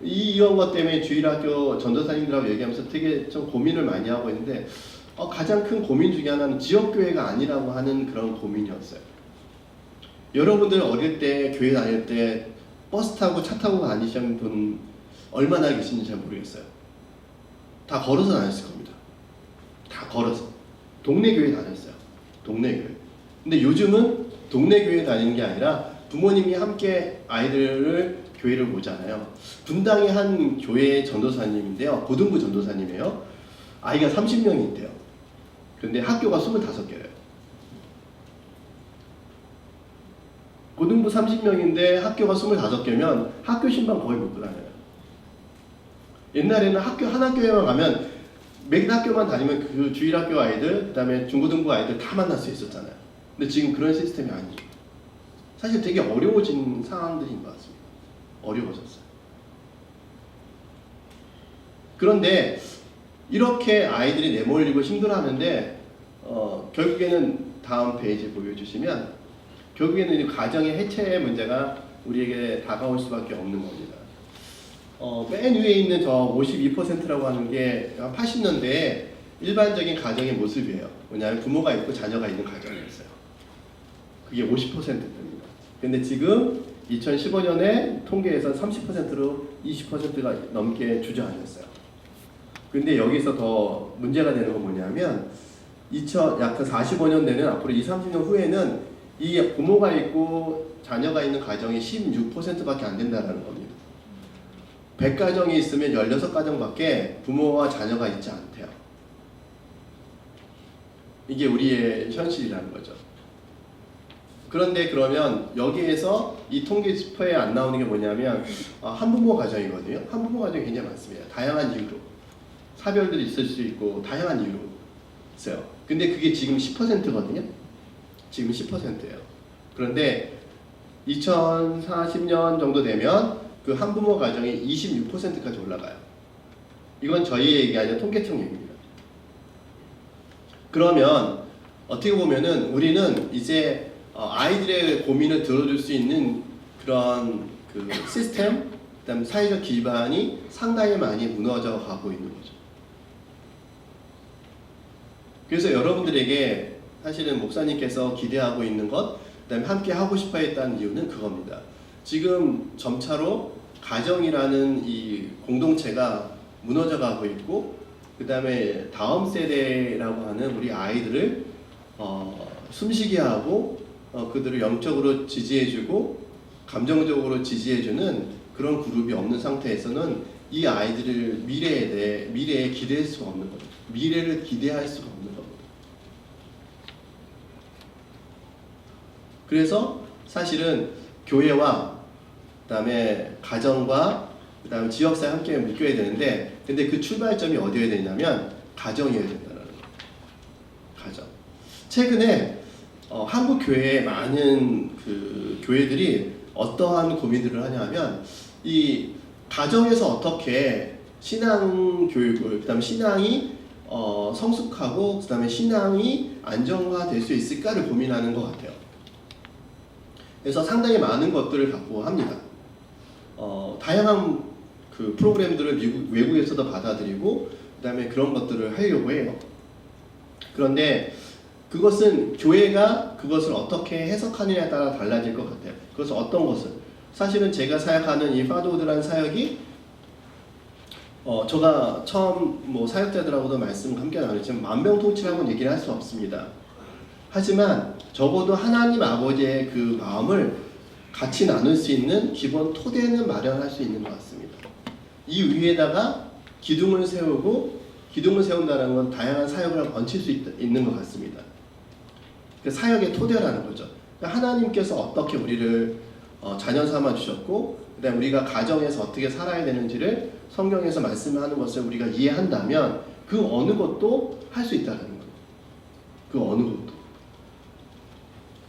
S1: 이런 것 때문에 주일학교 전도사님들하고 얘기하면서 되게 좀 고민을 많이 하고 있는데, 가장 큰 고민 중에 하나는 지역교회가 아니라고 하는 그런 고민이었어요. 여러분들 어릴 때 교회 다닐 때 버스 타고 차 타고 다니시는 분 얼마나 계신지 잘 모르겠어요. 다 걸어서 다녔을 겁니다. 다 걸어서. 동네 교회 다녔어요. 동네 교회. 근데 요즘은 동네 교회 다니는 게 아니라 부모님이 함께 아이들을 교회를 보잖아요. 분당의 한 교회 전도사님인데요. 고등부 전도사님이에요. 아이가 30명이 있대요. 그런데 학교가 25개래요. 고등부 30명인데 학교가 25개면 학교 신방 거의 못 다녀요. 옛날에는 한 학교에만 가면 매일 학교만 다니면 그 주일학교 아이들, 그 다음에 중고등부 아이들 다 만날 수 있었잖아요. 근데 지금 그런 시스템이 아니죠. 사실 되게 어려워진 상황들인 것 같습니다. 어려워졌어요. 그런데 이렇게 아이들이 내몰리고 힘들어하는데 결국에는 다음 페이지 보여주시면 결국에는 이 가정의 해체의 문제가 우리에게 다가올 수밖에 없는 겁니다. 맨 위에 있는 저 52%라고 하는 게 80년대에 일반적인 가정의 모습이에요. 뭐냐면 부모가 있고 자녀가 있는 가정이었어요. 그게 50%입니다. 근데 지금 2015년에 통계에서 30%로 20%가 넘게 주저앉았어요. 근데 여기서 더 문제가 되는 건 뭐냐면 약 45년 되는 앞으로 30년 후에는 이 부모가 있고 자녀가 있는 가정이 16%밖에 안 된다는 겁니다. 100가정이 있으면 16가정밖에 부모와 자녀가 있지 않대요. 이게 우리의 현실이라는 거죠. 그런데 그러면 여기에서 이 통계 지표에 안 나오는 게 뭐냐면 한부모 가정이거든요. 한부모 가정이 굉장히 많습니다. 다양한 이유로. 사별들이 있을 수 있고 다양한 이유로 있어요. 근데 그게 지금 10%거든요. 지금 10%예요. 그런데 2040년 정도 되면 그 한부모 가정이 26%까지 올라가요. 이건 저희 얘기 아니라 통계청 얘기입니다. 그러면 어떻게 보면은 우리는 이제 아이들의 고민을 들어줄 수 있는 그런 그 시스템, 그다음에 사회적 기반이 상당히 많이 무너져 가고 있는 거죠. 그래서 여러분들에게 사실은 목사님께서 기대하고 있는 것, 그다음에 함께 하고 싶어 했다는 이유는 그겁니다. 지금 점차로 가정이라는 이 공동체가 무너져 가고 있고, 그다음에 다음 세대라고 하는 우리 아이들을 숨쉬게 하고 그들을 영적으로 지지해주고 감정적으로 지지해주는 그런 그룹이 없는 상태에서는 이 아이들을 미래에 기대할 수가 없는 거죠. 미래를 기대할 수가 없는 겁니다. 그래서 사실은 교회와 그다음에 가정과 그다음에 지역사회 함께 묶여야 되는데, 근데 그 출발점이 어디여야 되냐면 가정이어야 된다는 거예요. 가정. 최근에 한국 교회의 많은 그 교회들이 어떠한 고민들을 하냐면 이 가정에서 어떻게 신앙 교육을, 그다음에 신앙이 성숙하고 그다음에 신앙이 안정화될 수 있을까를 고민하는 것 같아요. 그래서 상당히 많은 것들을 갖고 합니다. 다양한 그 프로그램들을 외국에서도 받아들이고 그다음에 그런 것들을 하려고 해요. 그런데 그것은 교회가 그것을 어떻게 해석하느냐에 따라 달라질 것 같아요. 그것은 어떤 것을 사실은 제가 사역하는 이 파도우드라는 사역이 제가 처음 뭐 사역자들하고도 말씀 함께 나눴지만 만병통치라고는 얘기를 할 수 없습니다. 하지만 적어도 하나님 아버지의 그 마음을 같이 나눌 수 있는 기본 토대는 마련할 수 있는 것 같습니다. 이 위에다가 기둥을 세우고 기둥을 세운다는 건 다양한 사역을 얹힐 수 있는 것 같습니다. 그 사역의 토대라는 거죠. 하나님께서 어떻게 우리를 자녀 삼아 주셨고 그다음에 우리가 가정에서 어떻게 살아야 되는지를 성경에서 말씀하는 것을 우리가 이해한다면 그 어느 것도 할 수 있다는 거예요. 그 어느 것도.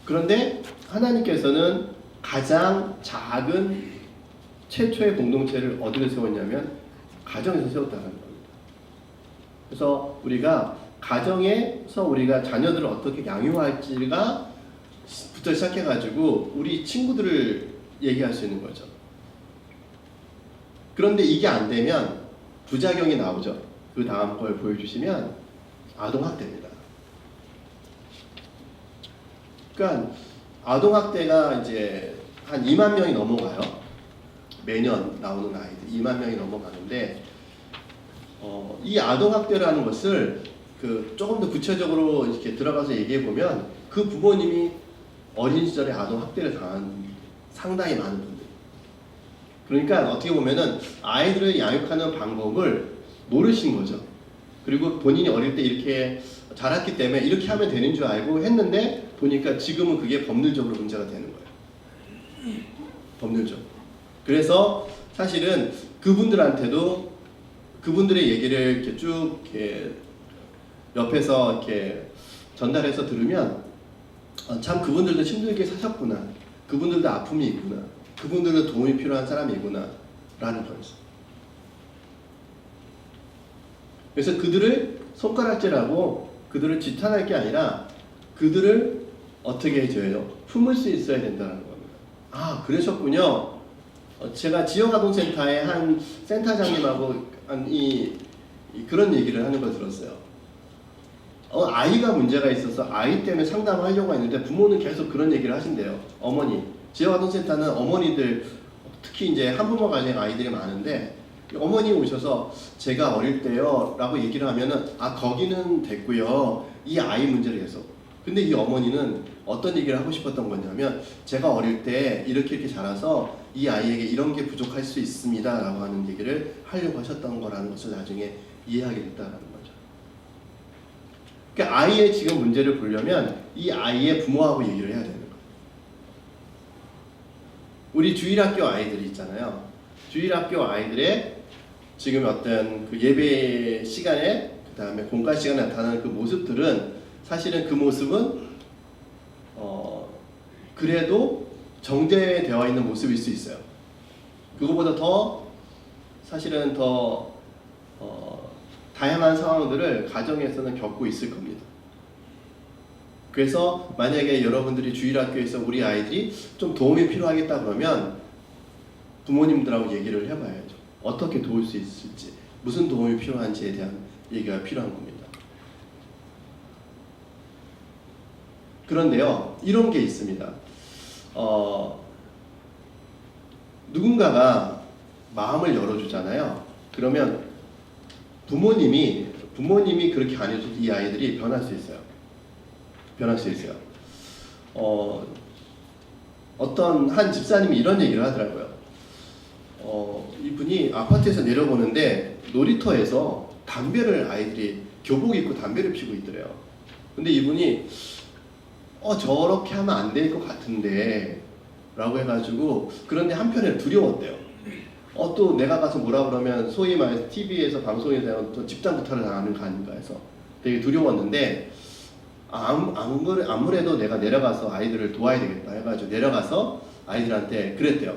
S1: 그런데 하나님께서는 가장 작은 최초의 공동체를 어디서 세웠냐면 가정에서 세웠다는 겁니다. 그래서 우리가 가정에서 우리가 자녀들을 어떻게 양육할지가 부터 시작해가지고 우리 친구들을 얘기할 수 있는 거죠. 그런데 이게 안 되면 부작용이 나오죠. 그 다음 걸 보여주시면 아동학대입니다. 그러니까 아동학대가 이제 한 2만 명이 넘어가요. 매년 나오는 아이들 2만 명이 넘어가는데 이 아동학대라는 것을 조금 더 구체적으로 이렇게 들어가서 얘기해 보면 그 부모님이 어린 시절에 아동학대를 당한 상당히 많은 분들. 그러니까 어떻게 보면은 아이들을 양육하는 방법을 모르신 거죠. 그리고 본인이 어릴 때 이렇게 자랐기 때문에 이렇게 하면 되는 줄 알고 했는데 보니까 지금은 그게 법률적으로 문제가 되는 거예요. 법률적. 그래서 사실은 그분들한테도 그분들의 얘기를 이렇게 쭉 이렇게 옆에서 이렇게 전달해서 들으면 참 그분들도 힘들게 사셨구나. 그분들도 아픔이 있구나. 그분들도 도움이 필요한 사람이구나. 라는 거였어요. 그래서 그들을 손가락질하고 그들을 지탄할 게 아니라 그들을 어떻게 해줘요? 품을 수 있어야 된다는 겁니다. 아, 그러셨군요. 제가 지역아동센터의 한 센터장님하고 그런 얘기를 하는 걸 들었어요. 아이가 문제가 있어서 아이 때문에 상담하려고 했는데 부모는 계속 그런 얘기를 하신대요. 어머니, 지역아동센터는 어머니들 특히 이제 한부모 가정의 아이들이 많은데 어머니 오셔서 제가 어릴 때요 라고 얘기를 하면은 거기는 됐고요 이 아이 문제를 해서 근데 이 어머니는 어떤 얘기를 하고 싶었던 거냐면 제가 어릴 때 이렇게 자라서 이 아이에게 이런 게 부족할 수 있습니다 라고 하는 얘기를 하려고 하셨던 거라는 것을 나중에 이해하게 됐다는 거죠. 그러니까 아이의 지금 문제를 보려면 이 아이의 부모하고 얘기를 해야 되는 거예요. 우리 주일학교 아이들이 있잖아요. 주일학교 아이들의 지금 어떤 그 예배 시간에 그 다음에 공간 시간에 나타나는 그 모습들은 사실은 그 모습은 그래도 정제되어 있는 모습일 수 있어요. 그거보다 더 사실은 더 다양한 상황들을 가정에서는 겪고 있을 겁니다. 그래서 만약에 여러분들이 주일학교에서 우리 아이들이 좀 도움이 필요하겠다 그러면 부모님들하고 얘기를 해봐야죠. 어떻게 도울 수 있을지, 무슨 도움이 필요한지에 대한 얘기가 필요한 겁니다. 그런데요, 이런 게 있습니다. 누군가가 마음을 열어주잖아요. 그러면 부모님이 그렇게 안 해줘도 이 아이들이 변할 수 있어요. 변할 수 있어요. 어떤 한 집사님이 이런 얘기를 하더라고요. 이분이 아파트에서 내려보는데 놀이터에서 담배를 아이들이 교복 입고 담배를 피우고 있더래요. 근데 이분이 저렇게 하면 안 될 것 같은데 라고 해가지고 그런데 한편에 두려웠대요. 또 내가 가서 뭐라 그러면 소위 말해서 TV에서 방송에서 또 집단 구타를 당하는 거 아닌가 해서 되게 두려웠는데 아무래도 내가 내려가서 아이들을 도와야 되겠다 해가지고 내려가서 아이들한테 그랬대요.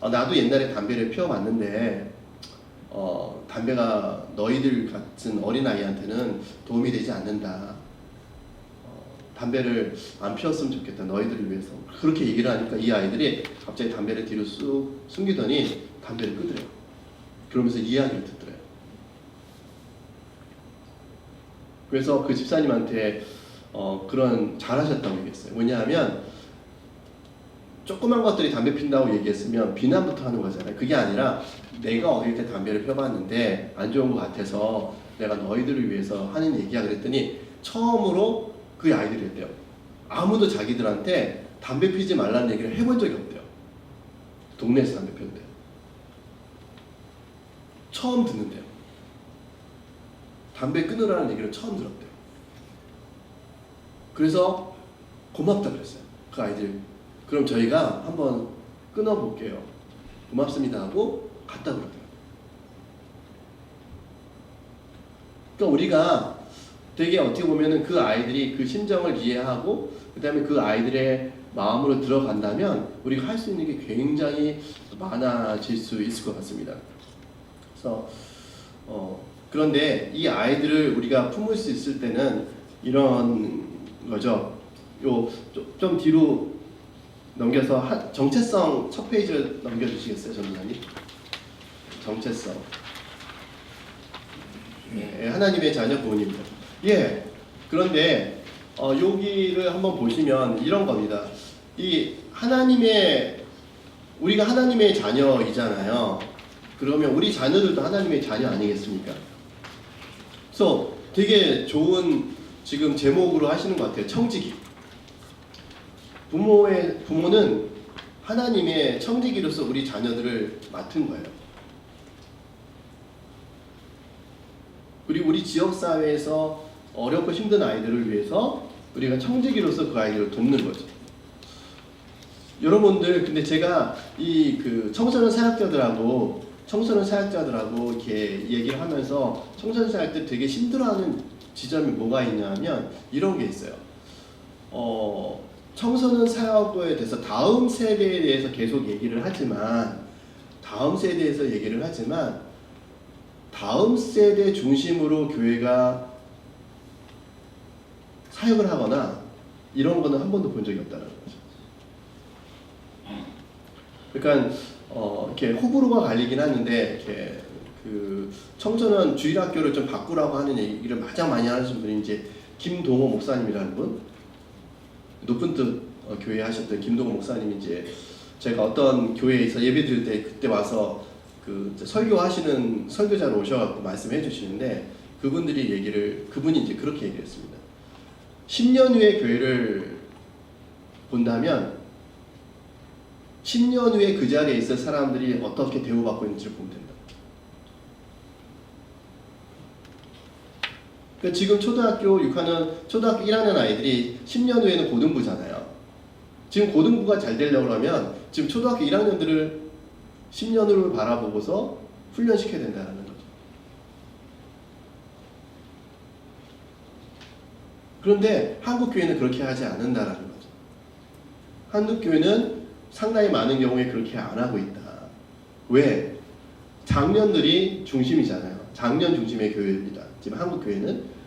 S1: 나도 옛날에 담배를 피워봤는데 담배가 너희들 같은 어린아이한테는 도움이 되지 않는다. 담배를 안 피웠으면 좋겠다. 너희들을 위해서. 그렇게 얘기를 하니까 이 아이들이 갑자기 담배를 뒤로 쑥 숨기더니 담배를 끄더래요. 그러면서 이야기를 듣더래요. 그래서 그 집사님한테 그런 잘하셨다고 얘기했어요. 뭐냐하면 조그만 것들이 담배 핀다고 얘기했으면 비난부터 하는 거잖아요. 그게 아니라 내가 어릴 때 담배를 펴봤는데 안 좋은 것 같아서 내가 너희들을 위해서 하는 얘기야 그랬더니 처음으로 그 아이들이 했대요. 아무도 자기들한테 담배 피지 말라는 얘기를 해본 적이 없대요. 동네에서 담배 피운대요. 처음 듣는데요. 담배 끊으라는 얘기를 처음 들었대요. 그래서 고맙다 그랬어요. 그 아이들. 그럼 저희가 한번 끊어볼게요. 고맙습니다 하고 갔다 그러더라고요. 그러니까 우리가 되게 어떻게 보면은 그 아이들이 그 심정을 이해하고 그 다음에 그 아이들의 마음으로 들어간다면 우리가 할 수 있는 게 굉장히 많아질 수 있을 것 같습니다. 그래서 그런데 이 아이들을 우리가 품을 수 있을 때는 이런 거죠. 좀 뒤로 넘겨서 정체성 첫 페이지를 넘겨주시겠어요, 전도사님? 정체성. 네, 하나님의 자녀 부모님들. 예. 그런데 여기를 한번 보시면 이런 겁니다. 이 우리가 하나님의 자녀이잖아요. 그러면 우리 자녀들도 하나님의 자녀 아니겠습니까? 그래서 되게 좋은 지금 제목으로 하시는 것 같아요. 청지기. 부모는 하나님의 청지기로서 우리 자녀들을 맡은 거예요. 그리고 우리 지역사회에서 어렵고 힘든 아이들을 위해서 우리가 청지기로서 그 아이들을 돕는 거죠. 여러분들, 근데 제가 그 청소년 사역자들하고 이렇게 얘기를 하면서 청소년 사역들 되게 힘들어하는 지점이 뭐가 있냐면 이런 게 있어요. 청소년 사역에 대해서 다음 세대에 대해서 계속 얘기를 하지만 다음 세대 중심으로 교회가 사역을 하거나 이런 거는 한 번도 본 적이 없다는 거죠. 그러니까 이렇게 호불호가 갈리긴 하는데 이렇게 그 청소년 주일학교를 좀 바꾸라고 하는 얘기를 가장 많이 하시는 분이 이제 김동호 목사님이라는 분, 높은 뜻 교회 하셨던 김동호 목사님이 이제 제가 어떤 교회에서 예배 드릴 때 그때 와서 그 설교하시는 설교자로 오셔갖고 말씀해 주시는데 그분이 이제 그렇게 얘기했습니다. 10년 후에 교회를 본다면 10년 후에 그 자리에 있을 사람들이 어떻게 대우받고 있는지를 보면 된다. 그러니까 지금 초등학교 1학년 아이들이 10년 후에는 고등부잖아요. 지금 고등부가 잘 되려고 하면 지금 초등학교 1학년들을 10년 후를 바라보고서 훈련시켜야 된다는 거죠. 그런데 한국 교회는 그렇게 하지 않는다라는 거죠. 한국 교회는 상당히 많은 경우에 그렇게 안 하고 있다. 왜? 장년들이 중심이잖아요. 장년 중심의 교회입니다. 지금 한국 교회는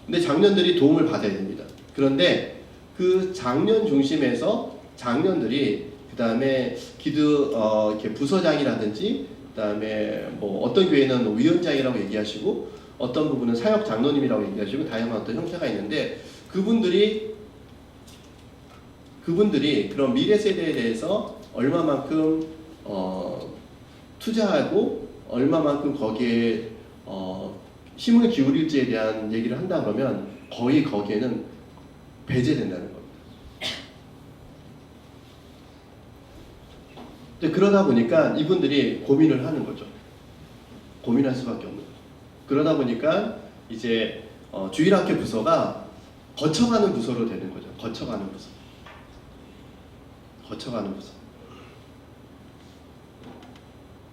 S1: 근데 장년들이 도움을 받아야 됩니다. 그런데 그 장년 중심에서 장년들이 그 다음에 이렇게 부서장이라든지 그 다음에 뭐 어떤 교회는 위원장이라고 얘기하시고 어떤 부분은 사역 장로님이라고 얘기하시고 다양한 어떤 형태가 있는데 그분들이 그런 미래 세대에 대해서 얼마만큼 투자하고 얼마만큼 거기에 힘을 기울일지에 대한 얘기를 한다 그러면 거의 거기에는 배제된다는 겁니다. 그러다 보니까 이분들이 고민을 하는 거죠. 고민할 수밖에 없는 거죠. 그러다 보니까 이제 주일학교 부서가 거쳐가는 부서로 되는 거죠. 거쳐가는 부서.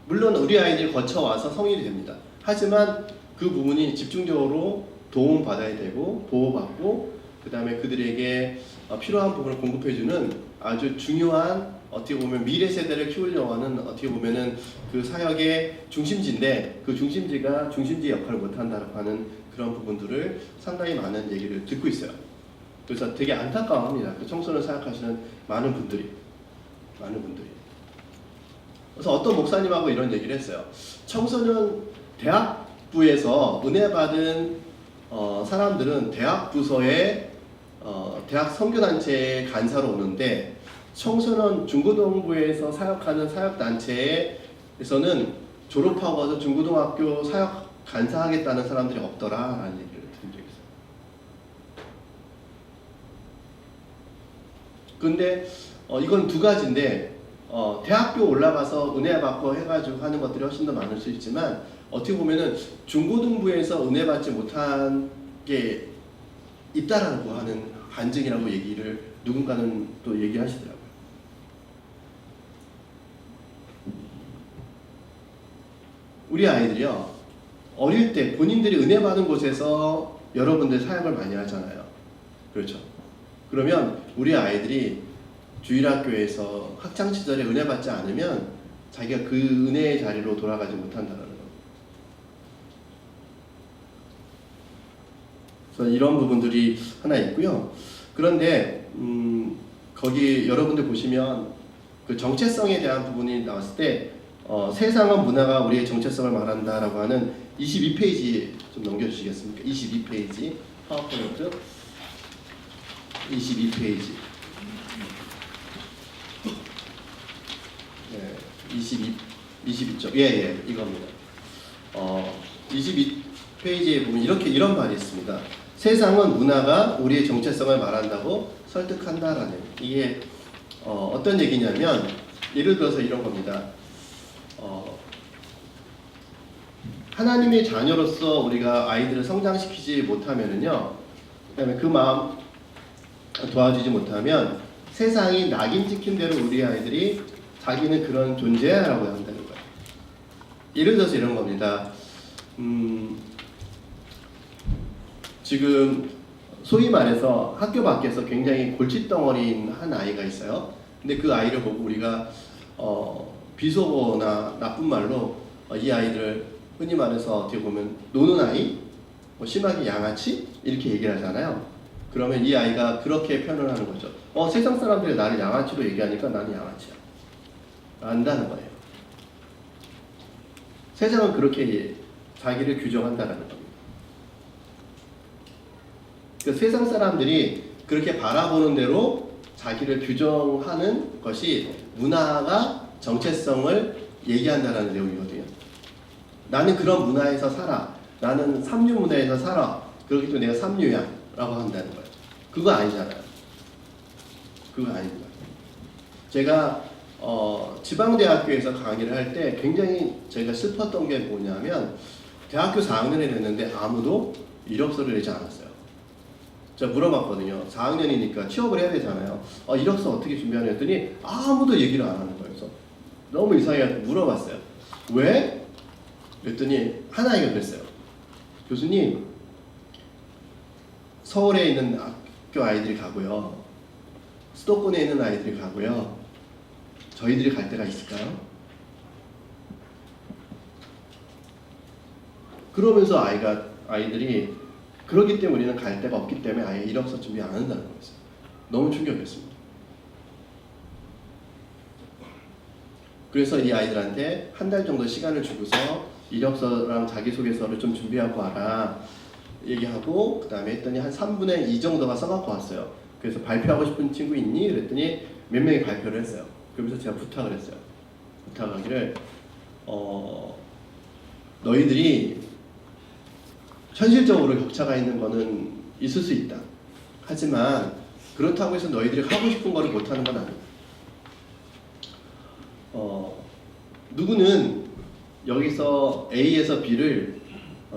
S1: 물론 우리 아이들이 거쳐와서 성인이 됩니다. 하지만 그 부분이 집중적으로 도움받아야 되고 보호받고 그 다음에 그들에게 필요한 부분을 공급해주는 아주 중요한 어떻게 보면 미래 세대를 키우려고 하는 어떻게 보면은 그 사역의 중심지인데 그 중심지가 중심지 역할을 못한다고 하는 그런 부분들을 상당히 많은 얘기를 듣고 있어요. 그래서 되게 안타까워합니다. 그 청소년 사역하시는 많은 분들이. 그래서 어떤 목사님하고 이런 얘기를 했어요. 청소년 대학부에서 은혜 받은 사람들은 대학 부서에 대학 선교단체에 간사로 오는데 청소년 중고등부에서 사역하는 사역단체에서는 졸업하고 와서 중고등학교 사역 간사하겠다는 사람들이 없더라라는 얘기를 들은 적이 있어요. 근데 이건 두 가지인데 대학교 올라가서 은혜 받고 해가지고 하는 것들이 훨씬 더 많을 수 있지만 어떻게 보면은 중고등부에서 은혜 받지 못한 게 있다라고 하는 반증이라고 얘기를 누군가는 또 얘기하시더라고요. 우리 아이들이요, 어릴 때 본인들이 은혜 받은 곳에서 여러분들 사역을 많이 하잖아요. 그렇죠? 그러면 우리 아이들이 주일학교에서 학창시절에 은혜 받지 않으면 자기가 그 은혜의 자리로 돌아가지 못한다는 거예요. 그래서 이런 부분들이 하나 있고요. 그런데 거기 여러분들 보시면 그 정체성에 대한 부분이 나왔을 때 세상은 문화가 우리의 정체성을 말한다라고 하는 22페이지 좀 넘겨주시겠습니까? 22페이지 파워포인트 22페이지 22쪽 예 이겁니다. 22페이지에 보면 이런 말이 있습니다. 세상은 문화가 우리의 정체성을 말한다고 설득한다라는 이게 어떤 얘기냐면 예를 들어서 이런 겁니다. 하나님의 자녀로서 우리가 아이들을 성장시키지 못하면은요, 그다음에 그 마음 도와주지 못하면 세상이 낙인 찍힌 대로 우리 아이들이 자기는 그런 존재야라고 한다는 거예요. 예를 들어서 이런 겁니다. 지금 소위 말해서 학교 밖에서 굉장히 골칫덩어리인 한 아이가 있어요. 근데 그 아이를 보고 우리가 비속어나 나쁜 말로 이 아이들을 흔히 말해서 어떻게 보면 노는 아이, 심하게 양아치 이렇게 얘기를 하잖아요. 그러면 이 아이가 그렇게 표현을 하는 거죠. 세상 사람들이 나를 양아치로 얘기하니까 나는 양아치야. 안다는 거예요. 세상은 그렇게 자기를 규정한다는 겁니다. 그러니까 세상 사람들이 그렇게 바라보는 대로 자기를 규정하는 것이 문화가 정체성을 얘기한다는 내용이거든요. 나는 그런 문화에서 살아. 나는 삼류 문화에서 살아. 그렇기 때문에 내가 삼류야 라고 한다는 거예요. 그거 아니잖아요. 그거 아닙니다. 제가 지방대학교에서 강의를 할 때 굉장히 제가 슬펐던 게 뭐냐면 대학교 4학년이 됐는데 아무도 이력서를 내지 않았어요. 제가 물어봤거든요. 4학년이니까 취업을 해야 되잖아요. 이력서 어떻게 준비하냐 했더니 아무도 얘기를 안 하는 거예요. 그래서 너무 이상해서 물어봤어요. 왜? 그랬더니 한 아이가 그랬어요. 교수님, 서울에 있는 학교 아이들이 가고요. 수도권에 있는 아이들이 가고요. 저희들이 갈 데가 있을까요? 그러면서 아이들이 그렇기 때문에 우리는 갈 데가 없기 때문에 아예 이력서 준비 안 한다는 거였어요. 너무 충격이었습니다. 그래서 이 아이들한테 한 달 정도 시간을 주고서 이력서랑 자기소개서를 좀 준비하고 와라 얘기하고 그 다음에 했더니 한 3분의 2 정도가 써갖고 왔어요. 그래서 발표하고 싶은 친구 있니? 그랬더니 몇 명이 발표를 했어요. 그러면서 제가 부탁을 했어요. 부탁하기를 너희들이 현실적으로 격차가 있는 거는 있을 수 있다. 하지만 그렇다고 해서 너희들이 하고 싶은 거를 못하는 건 아니다. 누구는 여기서 A에서 B를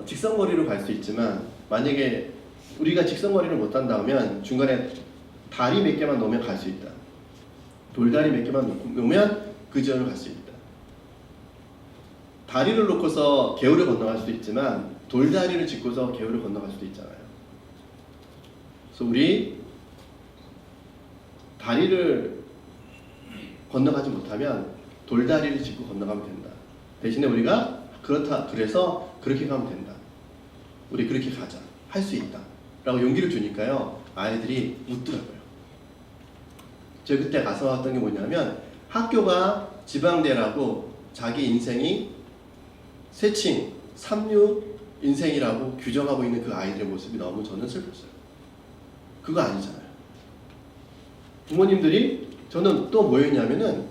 S1: 직선거리로 갈 수 있지만 만약에 우리가 직선거리를 못 한다면 중간에 다리 몇 개만 놓으면 갈 수 있다. 돌다리 몇 개만 놓으면 그 지역을 갈 수 있다. 다리를 놓고서 개울을 건너갈 수도 있지만 돌다리를 짚고서 개울을 건너갈 수도 있잖아요. 그래서 우리 다리를 건너가지 못하면 돌다리를 짚고 건너가면 된다. 대신에 우리가 그래서 그렇게 가면 된다. 우리 그렇게 가자. 할 수 있다. 라고 용기를 주니까요, 아이들이 웃더라고요. 제가 그때 가서 왔던 게 뭐냐면, 학교가 지방대라고 자기 인생이 세칭, 삼류 인생이라고 규정하고 있는 그 아이들의 모습이 너무 저는 슬펐어요. 그거 아니잖아요. 부모님들이, 저는 또 뭐였냐면은,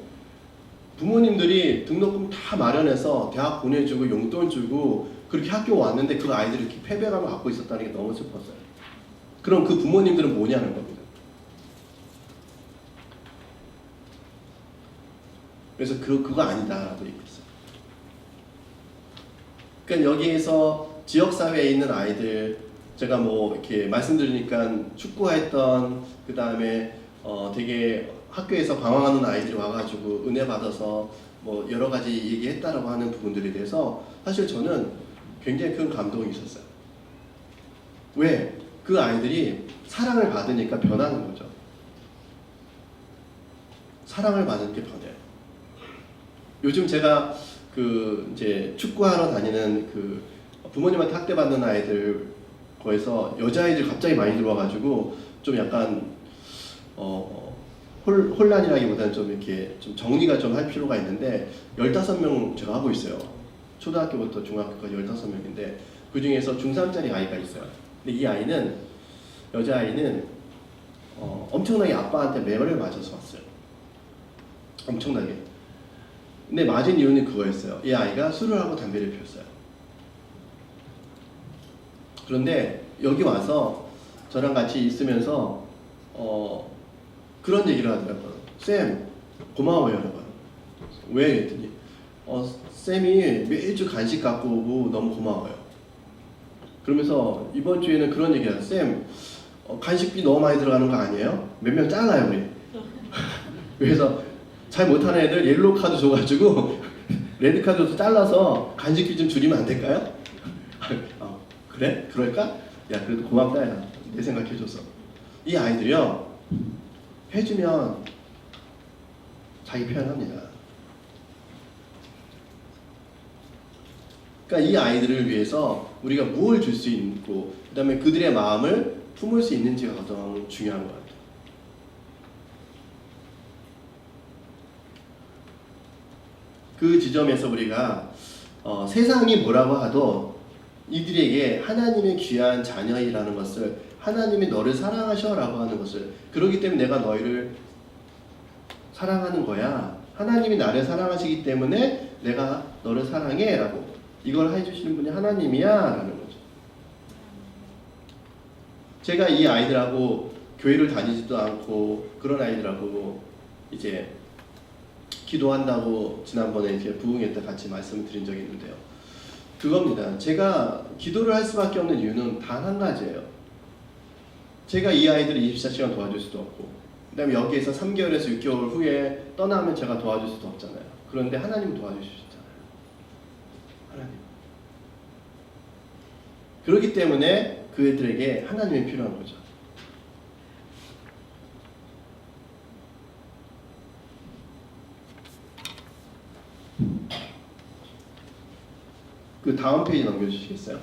S1: 부모님들이 등록금 다 마련해서 대학 보내주고 용돈 주고 그렇게 학교 왔는데 그 아이들이 이렇게 패배감을 갖고 있었다는 게 너무 슬펐어요. 그럼 그 부모님들은 뭐냐는 겁니다. 그래서 그거 아니다라고 얘기했어요. 그러니까 여기에서 지역사회에 있는 아이들, 제가 뭐 이렇게 말씀드리니까 축구했던, 그 다음에 되게 학교에서 방황하는 아이들이 와가지고 은혜 받아서 뭐 여러 가지 얘기했다라고 하는 부분들에 대해서 사실 저는 굉장히 큰 감동이 있었어요. 왜? 그 아이들이 사랑을 받으니까 변하는 거죠. 사랑을 받으니까 변해요. 요즘 제가 그 이제 축구하러 다니는 그 부모님한테 학대받는 아이들 거에서 여자아이들 갑자기 많이 들어와가지고 좀 약간 혼란이라기보다는 좀 이렇게 좀 정리가 좀 할 필요가 있는데 15명 제가 하고 있어요. 초등학교부터 중학교까지 15명인데 그 중에서 중3짜리 아이가 있어요. 근데 이 아이는, 여자아이는 엄청나게 아빠한테 매를 맞아서 왔어요. 엄청나게. 근데 맞은 이유는 그거였어요. 이 아이가 술을 하고 담배를 피웠어요. 그런데 여기 와서 저랑 같이 있으면서 그런 얘기를 하더라고요. 쌤, 고마워요. 여러분. 왜? 그랬더니 쌤이 매주 간식 갖고 오고 너무 고마워요. 그러면서 이번 주에는 그런 얘기를 해요. 쌤, 간식비 너무 많이 들어가는 거 아니에요? 몇 명 잘라요 우리. 그래서 잘 못하는 애들 옐로우 카드 줘가지고 레드 카드도 잘라서 간식비 좀 줄이면 안 될까요? 그래? 그럴까? 야, 그래도 고맙다. 야. 내 생각해줘서. 이 아이들이요, 해주면 자기 표현합니다. 그러니까 이 아이들을 위해서 우리가 무엇을 줄 수 있고, 그 다음에 그들의 마음을 품을 수 있는지가 가장 중요한 것 같아요. 그 지점에서 우리가 세상이 뭐라고 하도 이들에게 하나님의 귀한 자녀이라는 것을, 하나님이 너를 사랑하셔라고 하는 것을, 그렇기 때문에 내가 너희를 사랑하는 거야. 하나님이 나를 사랑하시기 때문에 내가 너를 사랑해 라고, 이걸 해주시는 분이 하나님이야 라는 거죠. 제가 이 아이들하고 교회를 다니지도 않고 그런 아이들하고 이제 기도한다고 지난번에 이제 부흥회 때 같이 말씀을 드린 적이 있는데요. 그겁니다. 제가 기도를 할 수밖에 없는 이유는 단 한 가지예요. 제가 이 아이들을 24시간 도와줄 수도 없고, 그 다음에 여기에서 3개월에서 6개월 후에 떠나면 제가 도와줄 수도 없잖아요. 그런데 하나님 도와주시잖아요. 하나님. 그렇기 때문에 그들에게 하나님이 필요한 거죠. 그 다음 페이지 넘겨주시겠어요?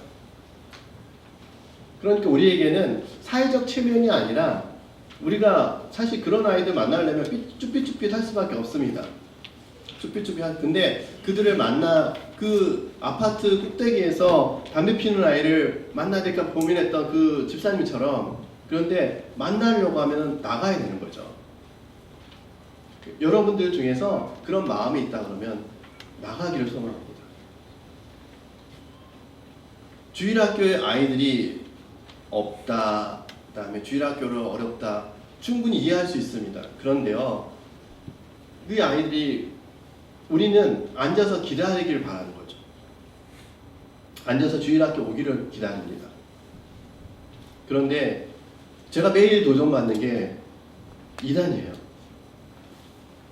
S1: 그러니까 우리에게는 사회적 체면이 아니라, 우리가 사실 그런 아이들 만나려면 쭈삣쭈삣 할 수밖에 없습니다. 쭈삣쭈삣. 근데 그들을 만나, 그 아파트 꼭대기에서 담배 피우는 아이를 만나야 될까 고민했던 그 집사님처럼, 그런데 만나려고 하면 나가야 되는 거죠. 여러분들 중에서 그런 마음이 있다 그러면 나가기를 소망합니다. 주일학교에 아이들이 없다, 그 다음에 주일학교를 어렵다, 충분히 이해할 수 있습니다. 그런데요, 그 아이들이, 우리는 앉아서 기다리길 바라는 거죠. 앉아서 주일학교 오기를 기다립니다. 그런데 제가 매일 도전받는 게 이단이에요.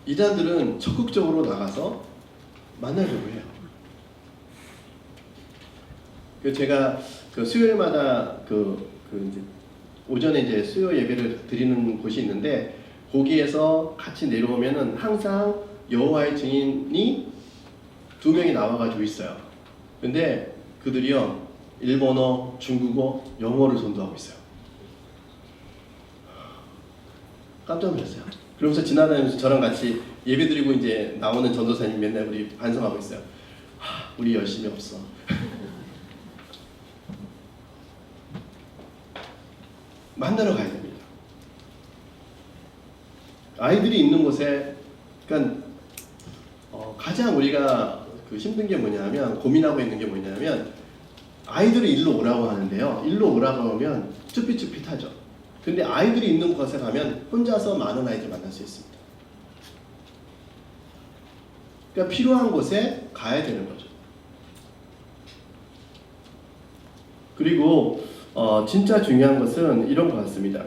S1: 이단들은 적극적으로 나가서 만나려고 해요. 제가 그 수요일마다 이제 오전에 이제 수요 예배를 드리는 곳이 있는데, 거기에서 같이 내려오면은 항상 여호와의 증인이 2명이 나와가지고 있어요. 근데 그들이요, 일본어, 중국어, 영어를 전도하고 있어요. 깜짝 놀랐어요. 그러면서 지나다니면서 저랑 같이 예배드리고 이제 나오는 전도사님 맨날 우리 반성하고 있어요. 우리 열심히 없어. 만나러 가야 됩니다. 아이들이 있는 곳에, 그러니까 가장 우리가 그 힘든 게 뭐냐면, 고민하고 있는 게 뭐냐면, 아이들이 일로 오라고 하는데요. 일로 오라고 하면 쭈삣쭈삣하죠. 근데 아이들이 있는 곳에 가면 혼자서 많은 아이들 만날 수 있습니다. 그러니까 필요한 곳에 가야 되는 거죠. 그리고 진짜 중요한 것은 이런 것 같습니다.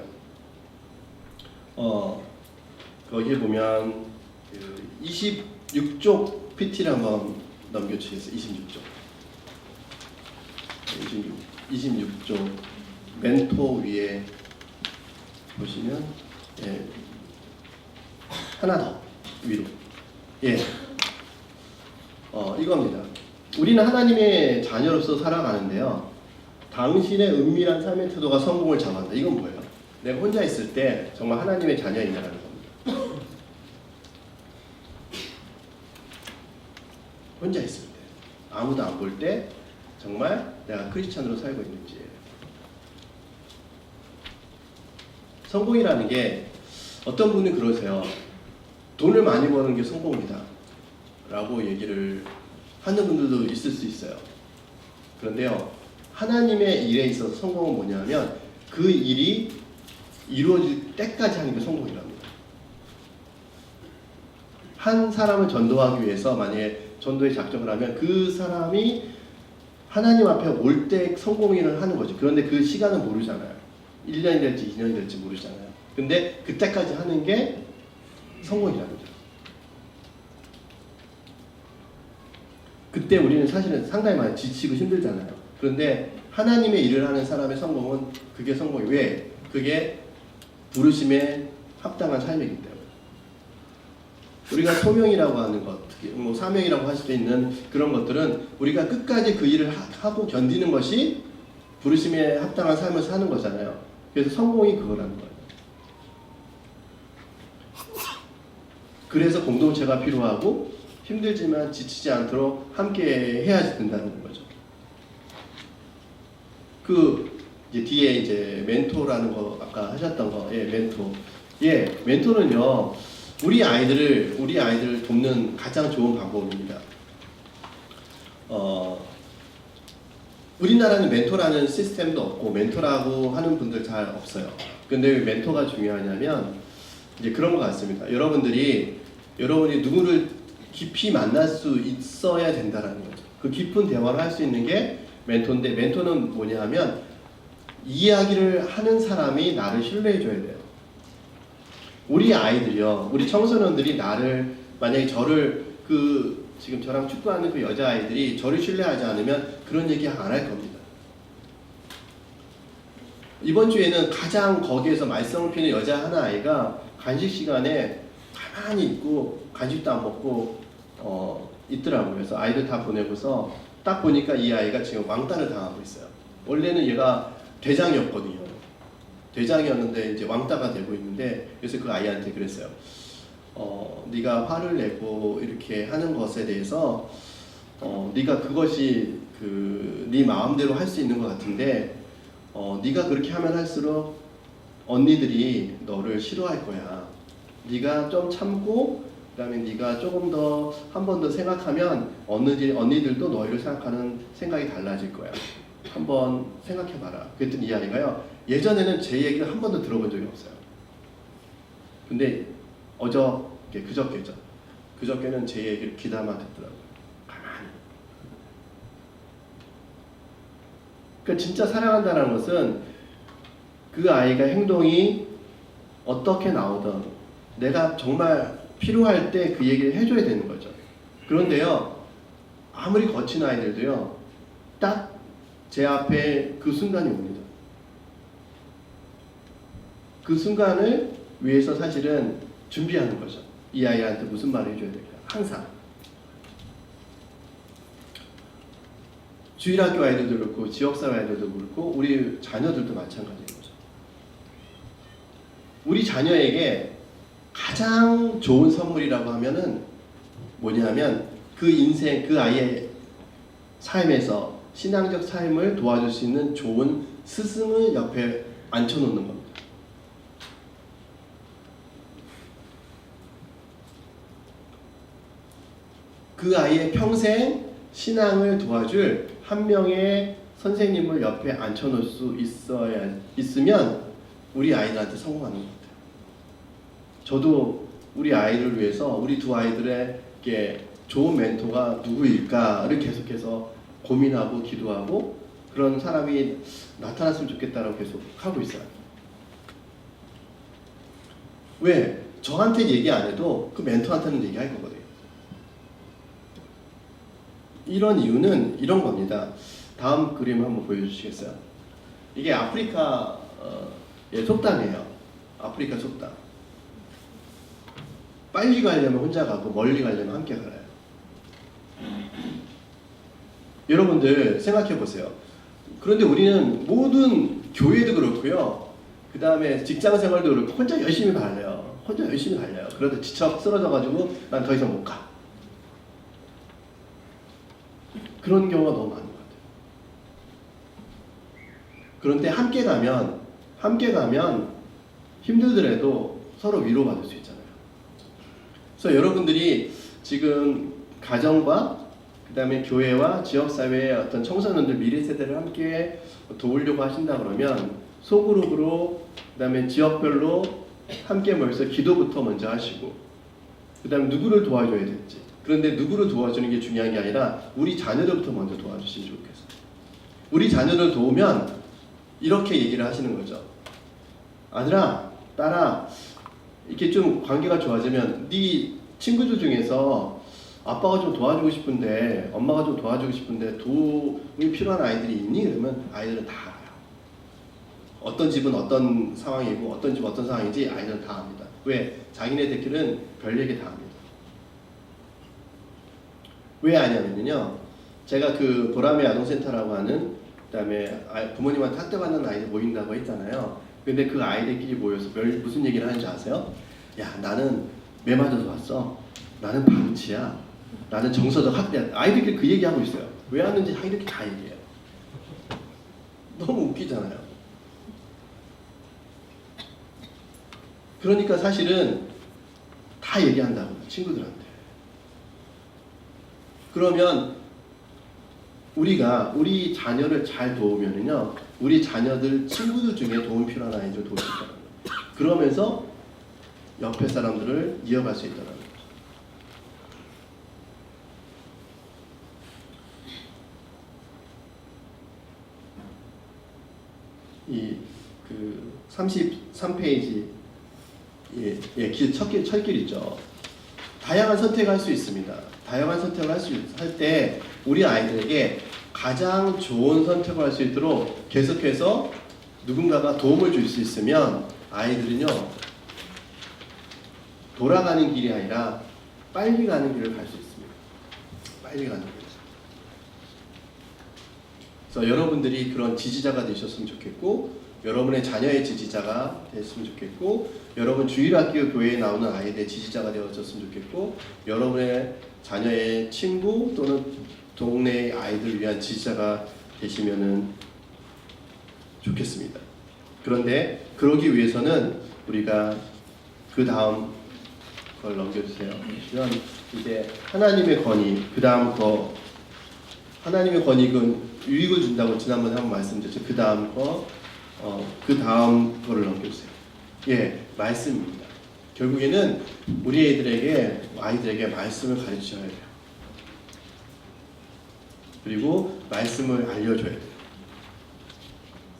S1: 거기에 보면 그 26쪽 PT를 한번 넘겨주시겠어요? 26쪽 멘토 위에 보시면, 예, 하나 더 위로, 예, 이겁니다. 우리는 하나님의 자녀로서 살아가는데요. 당신의 은밀한 삶의 태도가 성공을 좌우한다. 이건 뭐예요? 내가 혼자 있을 때 정말 하나님의 자녀이냐라는 겁니다. 혼자 있을 때, 아무도 안 볼 때 정말 내가 크리스찬으로 살고 있는지. 성공이라는 게, 어떤 분이 그러세요. 돈을 많이 버는 게 성공이다 라고 얘기를 하는 분들도 있을 수 있어요. 그런데요, 하나님의 일에 있어서 성공은 뭐냐면 그 일이 이루어질 때까지 하는 게 성공이랍니다. 한 사람을 전도하기 위해서 만약에 전도에 작정을 하면 그 사람이 하나님 앞에 올 때 성공을 하는 거죠. 그런데 그 시간은 모르잖아요. 1년이 될지 2년이 될지 모르잖아요. 근데 그때까지 하는 게 성공이랍니다. 그때 우리는 사실은 상당히 많이 지치고 힘들잖아요. 그런데 하나님의 일을 하는 사람의 성공은 그게 성공이에요. 왜? 그게 부르심에 합당한 삶이기 때문에. 우리가 소명이라고 하는 것, 뭐 사명이라고 할 수도 있는 그런 것들은 우리가 끝까지 그 일을 하고 견디는 것이 부르심에 합당한 삶을 사는 거잖아요. 그래서 성공이 그거라는 거예요. 그래서 공동체가 필요하고 힘들지만 지치지 않도록 함께 해야 된다는 거죠. 그 이제 뒤에 이제 멘토라는 거 아까 하셨던 거, 예, 멘토. 예, 멘토는요, 우리 아이들을 돕는 가장 좋은 방법입니다. 우리나라는 멘토라는 시스템도 없고 멘토라고 하는 분들 잘 없어요. 근데 왜 멘토가 중요하냐면 이제 그런 것 같습니다. 여러분이 누구를 깊이 만날 수 있어야 된다라는 거죠. 그 깊은 대화를 할 수 있는 게 멘토인데, 멘토는 뭐냐 하면 이야기를 하는 사람이 나를 신뢰해 줘야 돼요. 우리 아이들이요, 우리 청소년들이 만약에 지금 저랑 축구하는 그 여자아이들이 저를 신뢰하지 않으면 그런 얘기 안 할 겁니다. 이번 주에는 가장 거기에서 말썽을 피는 여자 하나 아이가 간식 시간에 가만히 있고 간식도 안 먹고 있더라고요. 그래서 아이들 다 보내고서 딱 보니까 이 아이가 지금 왕따를 당하고 있어요. 원래는 얘가 대장이었거든요. 대장이었는데 이제 왕따가 되고 있는데, 그래서 그 아이한테 그랬어요. 네가 화를 내고 이렇게 하는 것에 대해서 네가 그것이 네 마음대로 할 수 있는 것 같은데 네가 그렇게 하면 할수록 언니들이 너를 싫어할 거야. 네가 좀 참고 그다음에 네가 조금 더 한 번 더 생각하면 언니들도 너희를 생각하는 생각이 달라질 거야. 한번 생각해봐라. 그랬더니 이 아이가요, 예전에는 제 얘기를 한 번도 들어본 적이 없어요. 근데 그저께는 제 얘기를 귀담아 듣더라고요. 가만히. 그러니까 진짜 사랑한다는 것은 그 아이가 행동이 어떻게 나오든 내가 정말 필요할 때 그 얘기를 해줘야 되는 거죠. 그런데요, 아무리 거친 아이들도요, 딱 제 앞에 그 순간이 옵니다. 그 순간을 위해서 사실은 준비하는 거죠. 이 아이한테 무슨 말을 해줘야 될까? 항상. 주일학교 아이들도 그렇고 지역사회 아이들도 그렇고 우리 자녀들도 마찬가지인 거죠. 우리 자녀에게 가장 좋은 선물이라고 하면은 뭐냐면 그 인생, 그 아이의 삶에서 신앙적 삶을 도와줄 수 있는 좋은 스승을 옆에 앉혀놓는 겁니다. 그 아이의 평생 신앙을 도와줄 한 명의 선생님을 옆에 앉혀놓을 수 있으면 우리 아이들한테 성공하는 것 같아요. 저도 우리 아이를 위해서 우리 두 아이들에게 좋은 멘토가 누구일까를 계속해서 고민하고 기도하고 그런 사람이 나타났으면 좋겠다라고 계속 하고 있어요. 왜? 저한테 얘기 안 해도 그 멘토한테는 얘기할 거거든요. 이런 이유는 이런 겁니다. 다음 그림 한번 보여주시겠어요? 이게 아프리카의 속담이에요. 아프리카 속담. 빨리 가려면 혼자 가고 멀리 가려면 함께 가요. 여러분들 생각해 보세요. 그런데 우리는 모든 교회도 그렇고요. 그 다음에 직장 생활도 그렇고 혼자 열심히 달려요. 혼자 열심히 달려요. 그러다 지쳐 쓰러져가지고 난 더 이상 못 가. 그런 경우가 너무 많은 것 같아요. 그런데 함께 가면 힘들더라도 서로 위로받을 수 있잖아요. 그래서 여러분들이 지금 가정과 그 다음에 교회와 지역사회의 어떤 청소년들 미래 세대를 함께 도우려고 하신다 그러면 소그룹으로 그 다음에 지역별로 함께 모여서 기도부터 먼저 하시고 그 다음에 누구를 도와줘야 될지 그런데 누구를 도와주는 게 중요한 게 아니라 우리 자녀들부터 먼저 도와주시면 좋겠어요. 우리 자녀를 도우면 이렇게 얘기를 하시는 거죠. 아들아, 딸아, 이렇게 좀 관계가 좋아지면 네 친구들 중에서 아빠가 좀 도와주고 싶은데 엄마가 좀 도와주고 싶은데 도움이 필요한 아이들이 있니? 그러면 아이들은 다 알아요. 어떤 집은 어떤 상황이고 어떤 집 어떤 상황인지 아이들은 다 압니다. 왜? 자기네들끼리는 별 얘기 다 합니다. 왜 아냐면요. 제가 그 보람의 아동센터라고 하는 그다음에 부모님한테 학대받는 아이들 모인다고 했잖아요. 근데 그 아이들끼리 모여서 무슨 얘기를 하는지 아세요? 야, 나는 매 맞아서 왔어. 나는 방치야. 나는 정서적 학대. 아이들끼리 그 얘기하고 있어요. 왜 왔는지 아이들끼리 다 얘기해요. 너무 웃기잖아요. 그러니까 사실은 다 얘기한다고 친구들한테. 그러면 우리가 우리 자녀를 잘 도우면은요, 우리 자녀들 친구들 중에 도움 필요한 아이들 도울 수 있다는 거예요. 그러면서 옆에 사람들을 이어갈 수 있다는 거예요. 이 그 33페이지 철길 있죠. 다양한 선택을 할 수 있습니다. 다양한 선택을 할 때 우리 아이들에게 가장 좋은 선택을 할 수 있도록 계속해서 누군가가 도움을 줄 수 있으면 아이들은요 돌아가는 길이 아니라 빨리 가는 길을 갈 수 있습니다. 빨리 가는 길. 그래서 여러분들이 그런 지지자가 되셨으면 좋겠고 여러분의 자녀의 지지자가 됐으면 좋겠고 여러분 주일학교 교회에 나오는 아이들의 지지자가 되어졌으면 좋겠고 여러분의 자녀의 친구 또는 동네의 아이들을 위한 지지자가 되시면은 좋겠습니다. 그런데 그러기 위해서는 우리가 그 다음 걸 넘겨주세요. 이제 하나님의 권위, 그 다음 거 하나님의 권위는 유익을 준다고 지난번에 한번 말씀드렸죠. 그 다음 거를 넘겨주세요. 예, 말씀입니다. 결국에는 우리 아이들에게 말씀을 가르쳐야 돼요. 그리고 말씀을 알려줘야 돼요.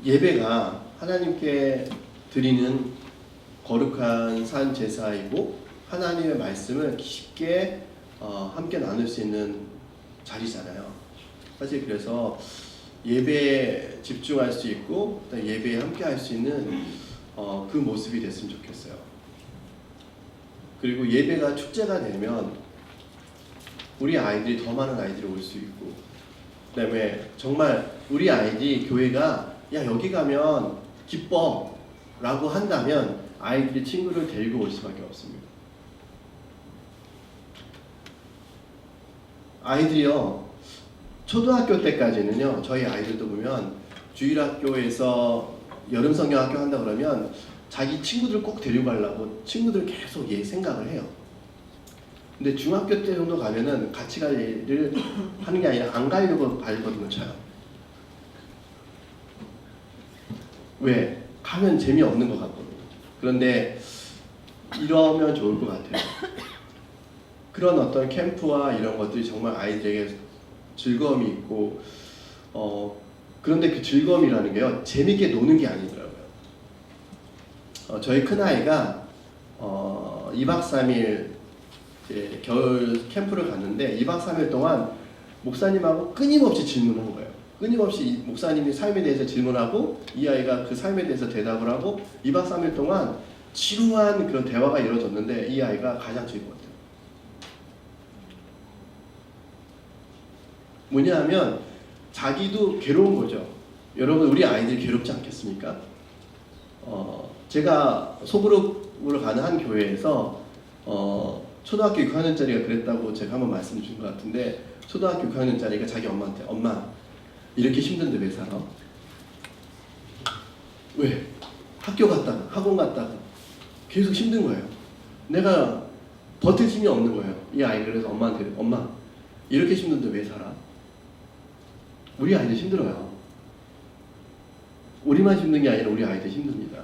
S1: 예배가 하나님께 드리는 거룩한 산 제사이고 하나님의 말씀을 깊게 함께 나눌 수 있는 자리잖아요. 사실 그래서 예배에 집중할 수 있고 예배에 함께 할 수 있는 그 모습이 됐으면 좋겠어요. 그리고 예배가 축제가 되면 우리 아이들이 더 많은 아이들이 올 수 있고 그다음에 정말 우리 아이들이 교회가 야 여기 가면 기뻐 라고 한다면 아이들이 친구를 데리고 올 수밖에 없습니다. 아이들이요, 초등학교 때까지는요, 저희 아이들도 보면 주일학교에서 여름성경학교 한다 그러면 자기 친구들 꼭 데리고 가려고 친구들 계속 생각을 해요. 근데 중학교 때 정도 가면은 같이 갈 일을 하는 게 아니라 안 가려고 발버둥을 쳐요. 왜? 가면 재미없는 것 같거든요. 그런데 이러면 좋을 것 같아요. 그런 어떤 캠프와 이런 것들이 정말 아이들에게 즐거움이 있고, 그런데 그 즐거움이라는 게요, 재밌게 노는 게 아니더라고요. 저희 큰아이가 2박 3일 겨울 캠프를 갔는데 2박 3일 동안 목사님하고 끊임없이 질문한 거예요. 끊임없이 목사님이 삶에 대해서 질문하고 이 아이가 그 삶에 대해서 대답을 하고 2박 3일 동안 지루한 그런 대화가 이루어졌는데 이 아이가 가장 즐거웠대요. 뭐냐 하면 자기도 괴로운 거죠. 여러분, 우리 아이들이 괴롭지 않겠습니까? 제가 소그룹으로 가는 한 교회에서 초등학교 6학년짜리가 그랬다고 제가 한번 말씀 드린 것 같은데, 초등학교 6학년짜리가 자기 엄마한테, 엄마 이렇게 힘든데 왜 살아? 왜? 학교 갔다가 학원 갔다가 계속 힘든 거예요. 내가 버틸 힘이 없는 거예요. 이 아이가 그래서 엄마한테, 엄마 이렇게 힘든데 왜 살아? 우리 아이들 힘들어요. 우리만 힘든 게 아니라 우리 아이들 힘듭니다.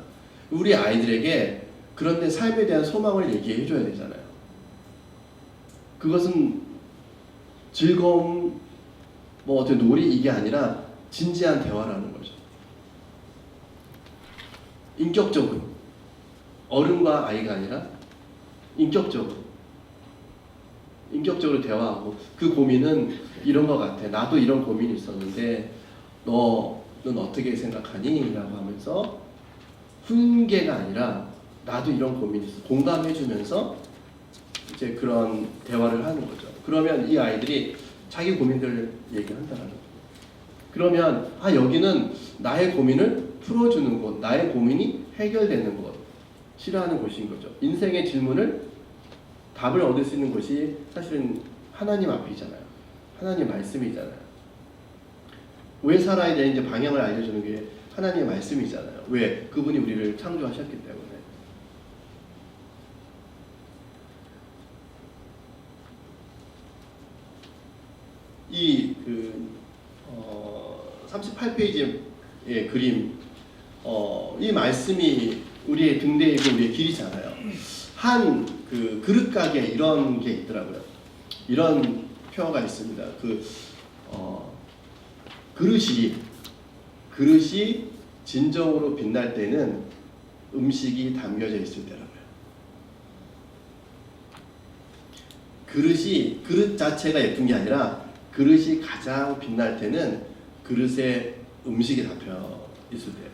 S1: 우리 아이들에게 그런데 삶에 대한 소망을 얘기해 줘야 되잖아요. 그것은 즐거움, 어떤 놀이 이게 아니라 진지한 대화라는 거죠. 인격적으로, 어른과 아이가 아니라 인격적으로 대화하고, 그 고민은 이런 것 같아. 나도 이런 고민이 있었는데 너는 어떻게 생각하니? 라고 하면서 훈계가 아니라 나도 이런 고민이 있어. 공감해주면서 이제 그런 대화를 하는 거죠. 그러면 이 아이들이 자기 고민들을 얘기한다는 거예요. 그러면 여기는 나의 고민을 풀어주는 곳, 나의 고민이 해결되는 곳이라는 곳인 거죠. 인생의 질문을 답을 얻을 수 있는 곳이 사실은 하나님 앞이잖아요. 하나님 말씀이잖아요. 왜 살아야 되는지 방향을 알려주는 게 하나님의 말씀이잖아요. 왜? 그분이 우리를 창조하셨기 때문에. 이 38페이지의 그림, 이 말씀이 우리의 등대이고 우리의 길이잖아요. 한 그릇 가게에 이런 게 있더라고요. 이런 표어가 있습니다. 그릇이 진정으로 빛날 때는 음식이 담겨져 있을 때라고요. 그릇 자체가 예쁜 게 아니라 그릇이 가장 빛날 때는 그릇에 음식이 담겨 있을 때예요.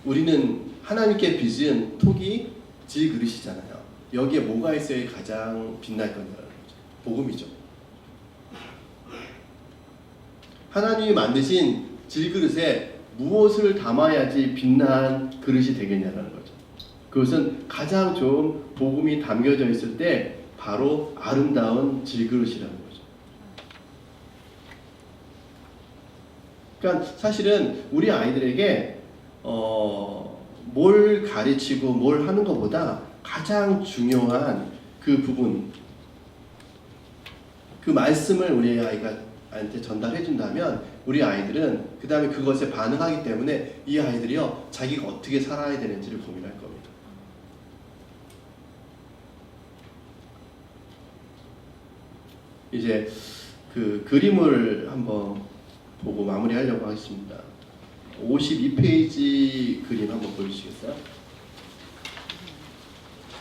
S1: 우리는 하나님께 빚은 톡이 질그릇이잖아요. 여기에 뭐가 있어야 가장 빛날 거냐는 거죠. 복음이죠. 하나님이 만드신 질그릇에 무엇을 담아야지 빛난 그릇이 되겠냐는 거죠. 그것은 가장 좋은 복음이 담겨져 있을 때 바로 아름다운 질그릇이라는 거죠. 그러니까 사실은 우리 아이들에게 뭘 가르치고 뭘 하는 것보다 가장 중요한 그 부분, 그 말씀을 우리 아이한테 전달해 준다면 우리 아이들은 그 다음에 그것에 반응하기 때문에 이 아이들이요, 자기가 어떻게 살아야 되는지를 고민할 겁니다. 이제 그 그림을 한번 보고 마무리하려고 하겠습니다. 52페이지 그림 한번 보여주시겠어요?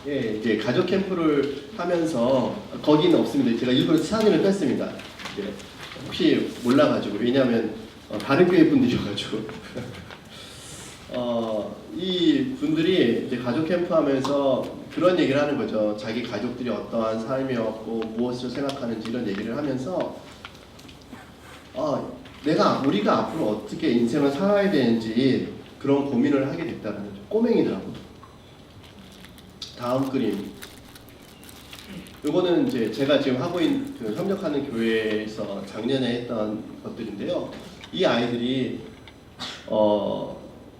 S1: 예, 이제 가족 캠프를 하면서 거기는 없습니다. 제가 일부러 사진을 뺐습니다. 예, 혹시 몰라가지고, 왜냐하면 다른 교회 분들이어가지고 이 분들이 이제 가족 캠프 하면서 그런 얘기를 하는 거죠. 자기 가족들이 어떠한 삶이었고 무엇을 생각하는지 이런 얘기를 하면서 우리가 앞으로 어떻게 인생을 살아야 되는지 그런 고민을 하게 됐다는 거죠. 꼬맹이들하고. 다음 그림. 이거는 이제 제가 지금 하고 있는 그 협력하는 교회에서 작년에 했던 것들인데요. 이 아이들이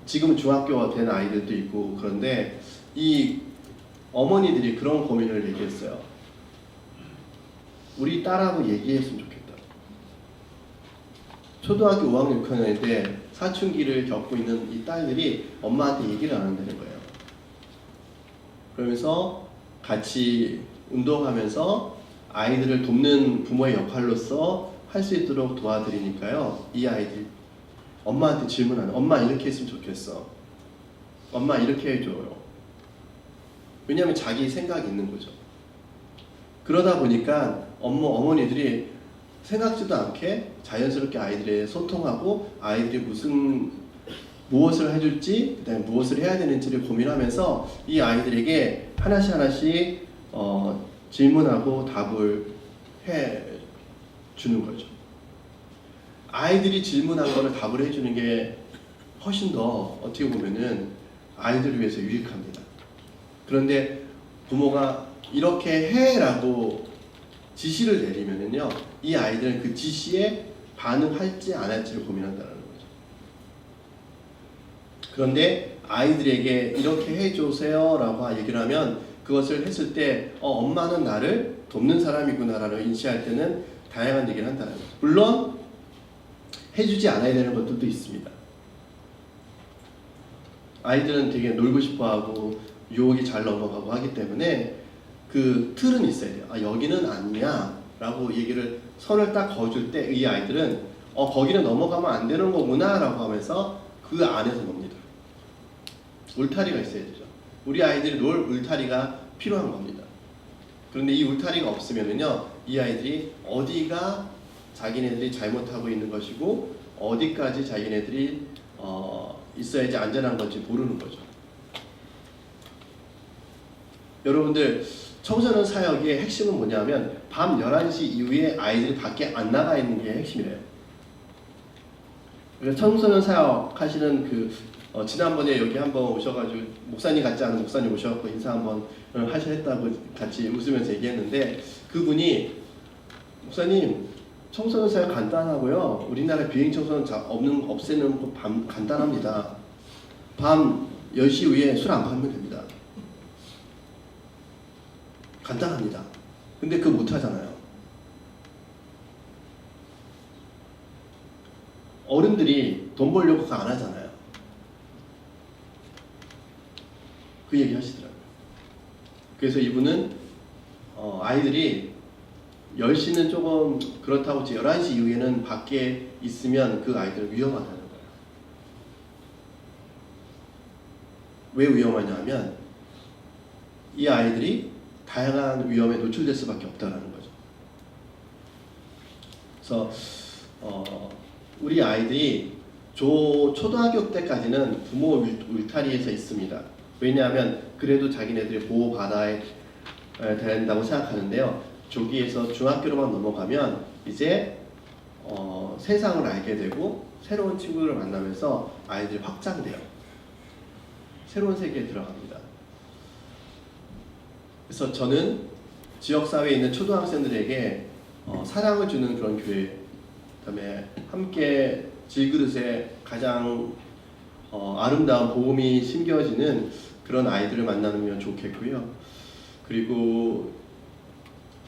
S1: 지금 중학교 된 아이들도 있고 그런데 이 어머니들이 그런 고민을 얘기했어요. 우리 딸하고 얘기했으면 좋겠다. 초등학교 5학년 6학년 때 사춘기를 겪고 있는 이 딸들이 엄마한테 얘기를 안 한다는 거예요. 그러면서 같이 운동하면서 아이들을 돕는 부모의 역할로서 할 수 있도록 도와드리니까요. 이 아이들 엄마한테 질문하는, 엄마 이렇게 했으면 좋겠어. 엄마 이렇게 해줘요. 왜냐하면 자기 생각이 있는 거죠. 그러다 보니까 어머니들이 생각지도 않게 자연스럽게 아이들에 소통하고 아이들이 무엇을 해줄지 그다음에 무엇을 해야 되는지를 고민하면서 이 아이들에게 하나씩 질문하고 답을 해 주는 거죠. 아이들이 질문한 거를 답을 해주는 게 훨씬 더 어떻게 보면은 아이들을 위해서 유익합니다. 그런데 부모가 이렇게 해라고 지시를 내리면은요, 이 아이들은 그 지시에 반응할지 안 할지를 고민한다는 거죠. 그런데 아이들에게 이렇게 해주세요라고 얘기를 하면 그것을 했을 때 엄마는 나를 돕는 사람이구나라고 인식할 때는 다양한 얘기를 한다는 거죠. 물론 해주지 않아야 되는 것들도 있습니다. 아이들은 되게 놀고 싶어하고 유혹이 잘 넘어가고 하기 때문에 그 틀은 있어야 돼요. 여기는 아니야 라고 얘기를 선을 딱 그어줄 때 이 아이들은 거기는 넘어가면 안 되는 거구나 라고 하면서 그 안에서 놉니다. 울타리가 있어야 되죠. 우리 아이들이 놀 울타리가 필요한 겁니다. 그런데 이 울타리가 없으면은요, 이 아이들이 어디가 자기네들이 잘못하고 있는 것이고 어디까지 자기네들이 있어야지 안전한 건지 모르는 거죠. 여러분들 청소년 사역의 핵심은 뭐냐면 밤 11시 이후에 아이들이 밖에 안 나가 있는 게 핵심이래요. 그래서 청소년 사역 하시는 지난번에 여기 한번 오셔가지고 목사님 같지 않은 목사님 오셔갖고 인사 한번 하셨다고 같이 웃으면서 얘기했는데 그분이 목사님 청소년 사역 간단하고요. 우리나라 비행 청소년 없애는 거 간단합니다. 밤 10시 이후에 술 안 팔면 됩니다. 간단합니다. 근데 그거 못 하잖아요. 어른들이 돈 벌려고 그거 안 하잖아요. 그 얘기 하시더라고요. 그래서 이분은 아이들이 10시는 조금 그렇다고 11시 이후에는 밖에 있으면 그 아이들은 위험하다는 거예요. 왜 위험하냐 하면 이 아이들이 다양한 위험에 노출될 수밖에 없다는 거죠. 그래서 우리 아이들이 초등학교 때까지는 부모 울타리에서 있습니다. 왜냐하면 그래도 자기네들이 보호받아야 된다고 생각하는데요. 조기에서 중학교로만 넘어가면 이제 세상을 알게 되고 새로운 친구들을 만나면서 아이들이 확장돼요. 새로운 세계에 들어갑니다. 그래서 저는 지역사회에 있는 초등학생들에게 사랑을 주는 그런 교회, 그다음에 함께 질그릇에 가장 아름다운 복음이 심겨지는 그런 아이들을 만나면 좋겠고요. 그리고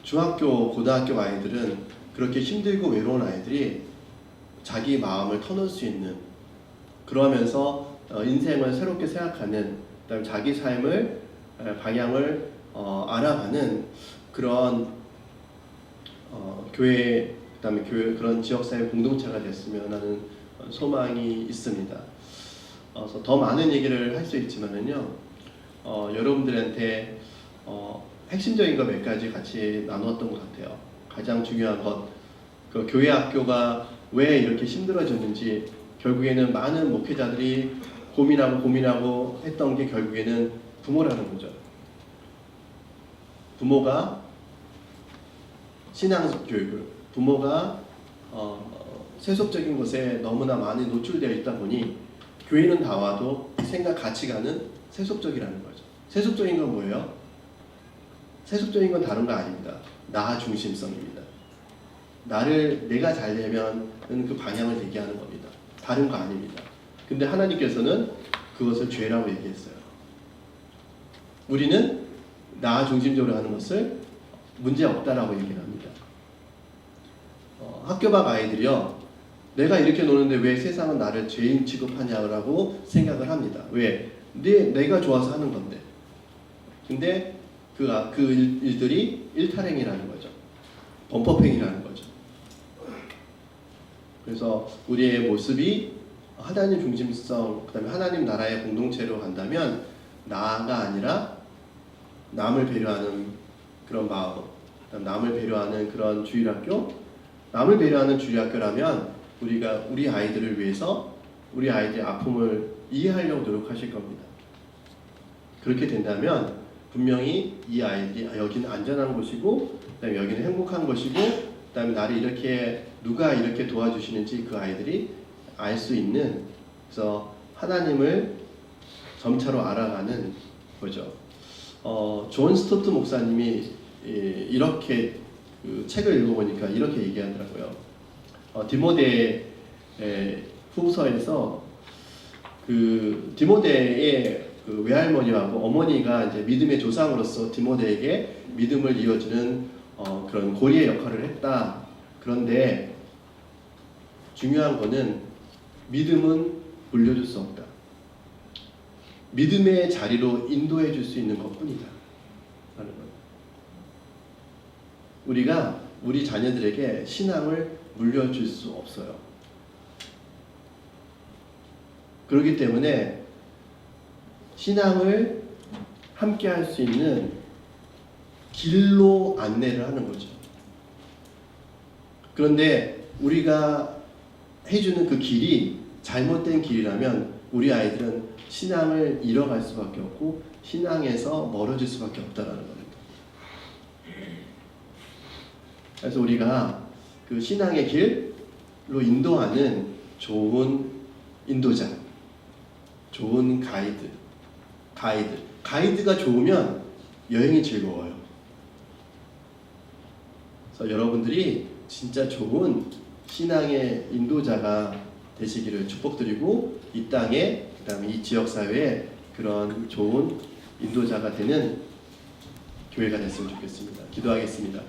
S1: 중학교, 고등학교 아이들은 그렇게 힘들고 외로운 아이들이 자기 마음을 터놓을 수 있는, 그러면서 인생을 새롭게 생각하는, 그다음에 자기 삶을 방향을 알아가는 그런 교회, 그다음에 그런 지역사회 공동체가 됐으면 하는 소망이 있습니다. 그래서 더 많은 얘기를 할 수 있지만은요, 여러분들한테 핵심적인 거 몇 가지 같이 나누었던 것 같아요. 가장 중요한 것, 그 교회 학교가 왜 이렇게 힘들어졌는지, 결국에는 많은 목회자들이 고민하고 했던 게 결국에는 부모라는 거죠. 부모가 신앙 교육을, 부모가 세속적인 것에 너무나 많이 노출되어 있다 보니 교회는 다 와도 생각 가치관은 세속적이라는 거죠. 세속적인 건 뭐예요? 세속적인 건 다른 거 아닙니다. 나 중심성입니다. 내가 잘 되면은 그 방향을 얘기하는 겁니다. 다른 거 아닙니다. 근데 하나님께서는 그것을 죄라고 얘기했어요. 우리는 나 중심적으로 하는 것을 문제 없다라고 얘기를 합니다. 학교 밖 아이들이요, 내가 이렇게 노는데 왜 세상은 나를 죄인 취급하냐라고 생각을 합니다. 왜? 내가 좋아서 하는 건데. 근데 그 일들이 일탈행위라는 거죠. 범법행위라는 거죠. 그래서 우리의 모습이 하나님 중심성, 그 다음에 하나님 나라의 공동체로 간다면 나가 아니라 남을 배려하는 그런 마음, 남을 배려하는 그런 주일학교, 남을 배려하는 주일학교라면 우리가 우리 아이들을 위해서 우리 아이들의 아픔을 이해하려고 노력하실 겁니다. 그렇게 된다면 분명히 이 아이들이 여기는 안전한 곳이고, 그다음에 여기는 행복한 곳이고, 그다음에 나를 이렇게 누가 이렇게 도와주시는지 그 아이들이 알 수 있는, 그래서 하나님을 점차로 알아가는 거죠. 존 스토트 목사님이 이렇게 그 책을 읽어보니까 이렇게 얘기하더라고요. 디모데 후서에서 그 디모데의 그 외할머니하고 어머니가 이제 믿음의 조상으로서 디모데에게 믿음을 이어주는 그런 고리의 역할을 했다. 그런데 중요한 거는 믿음은 물려줄 수 없다. 믿음의 자리로 인도해 줄 수 있는 것뿐이다. 라는 거예요. 우리가 우리 자녀들에게 신앙을 물려줄 수 없어요. 그렇기 때문에 신앙을 함께 할 수 있는 길로 안내를 하는 거죠. 그런데 우리가 해주는 그 길이 잘못된 길이라면 우리 아이들은 신앙을 잃어갈 수밖에 없고 신앙에서 멀어질 수밖에 없다는 겁니다. 그래서 우리가 그 신앙의 길로 인도하는 좋은 인도자, 좋은 가이드가 좋으면 여행이 즐거워요. 그래서 여러분들이 진짜 좋은 신앙의 인도자가 되시기를 축복드리고, 이 땅에, 그 다음에 이 지역사회에 그런 좋은 인도자가 되는 교회가 됐으면 좋겠습니다. 기도하겠습니다.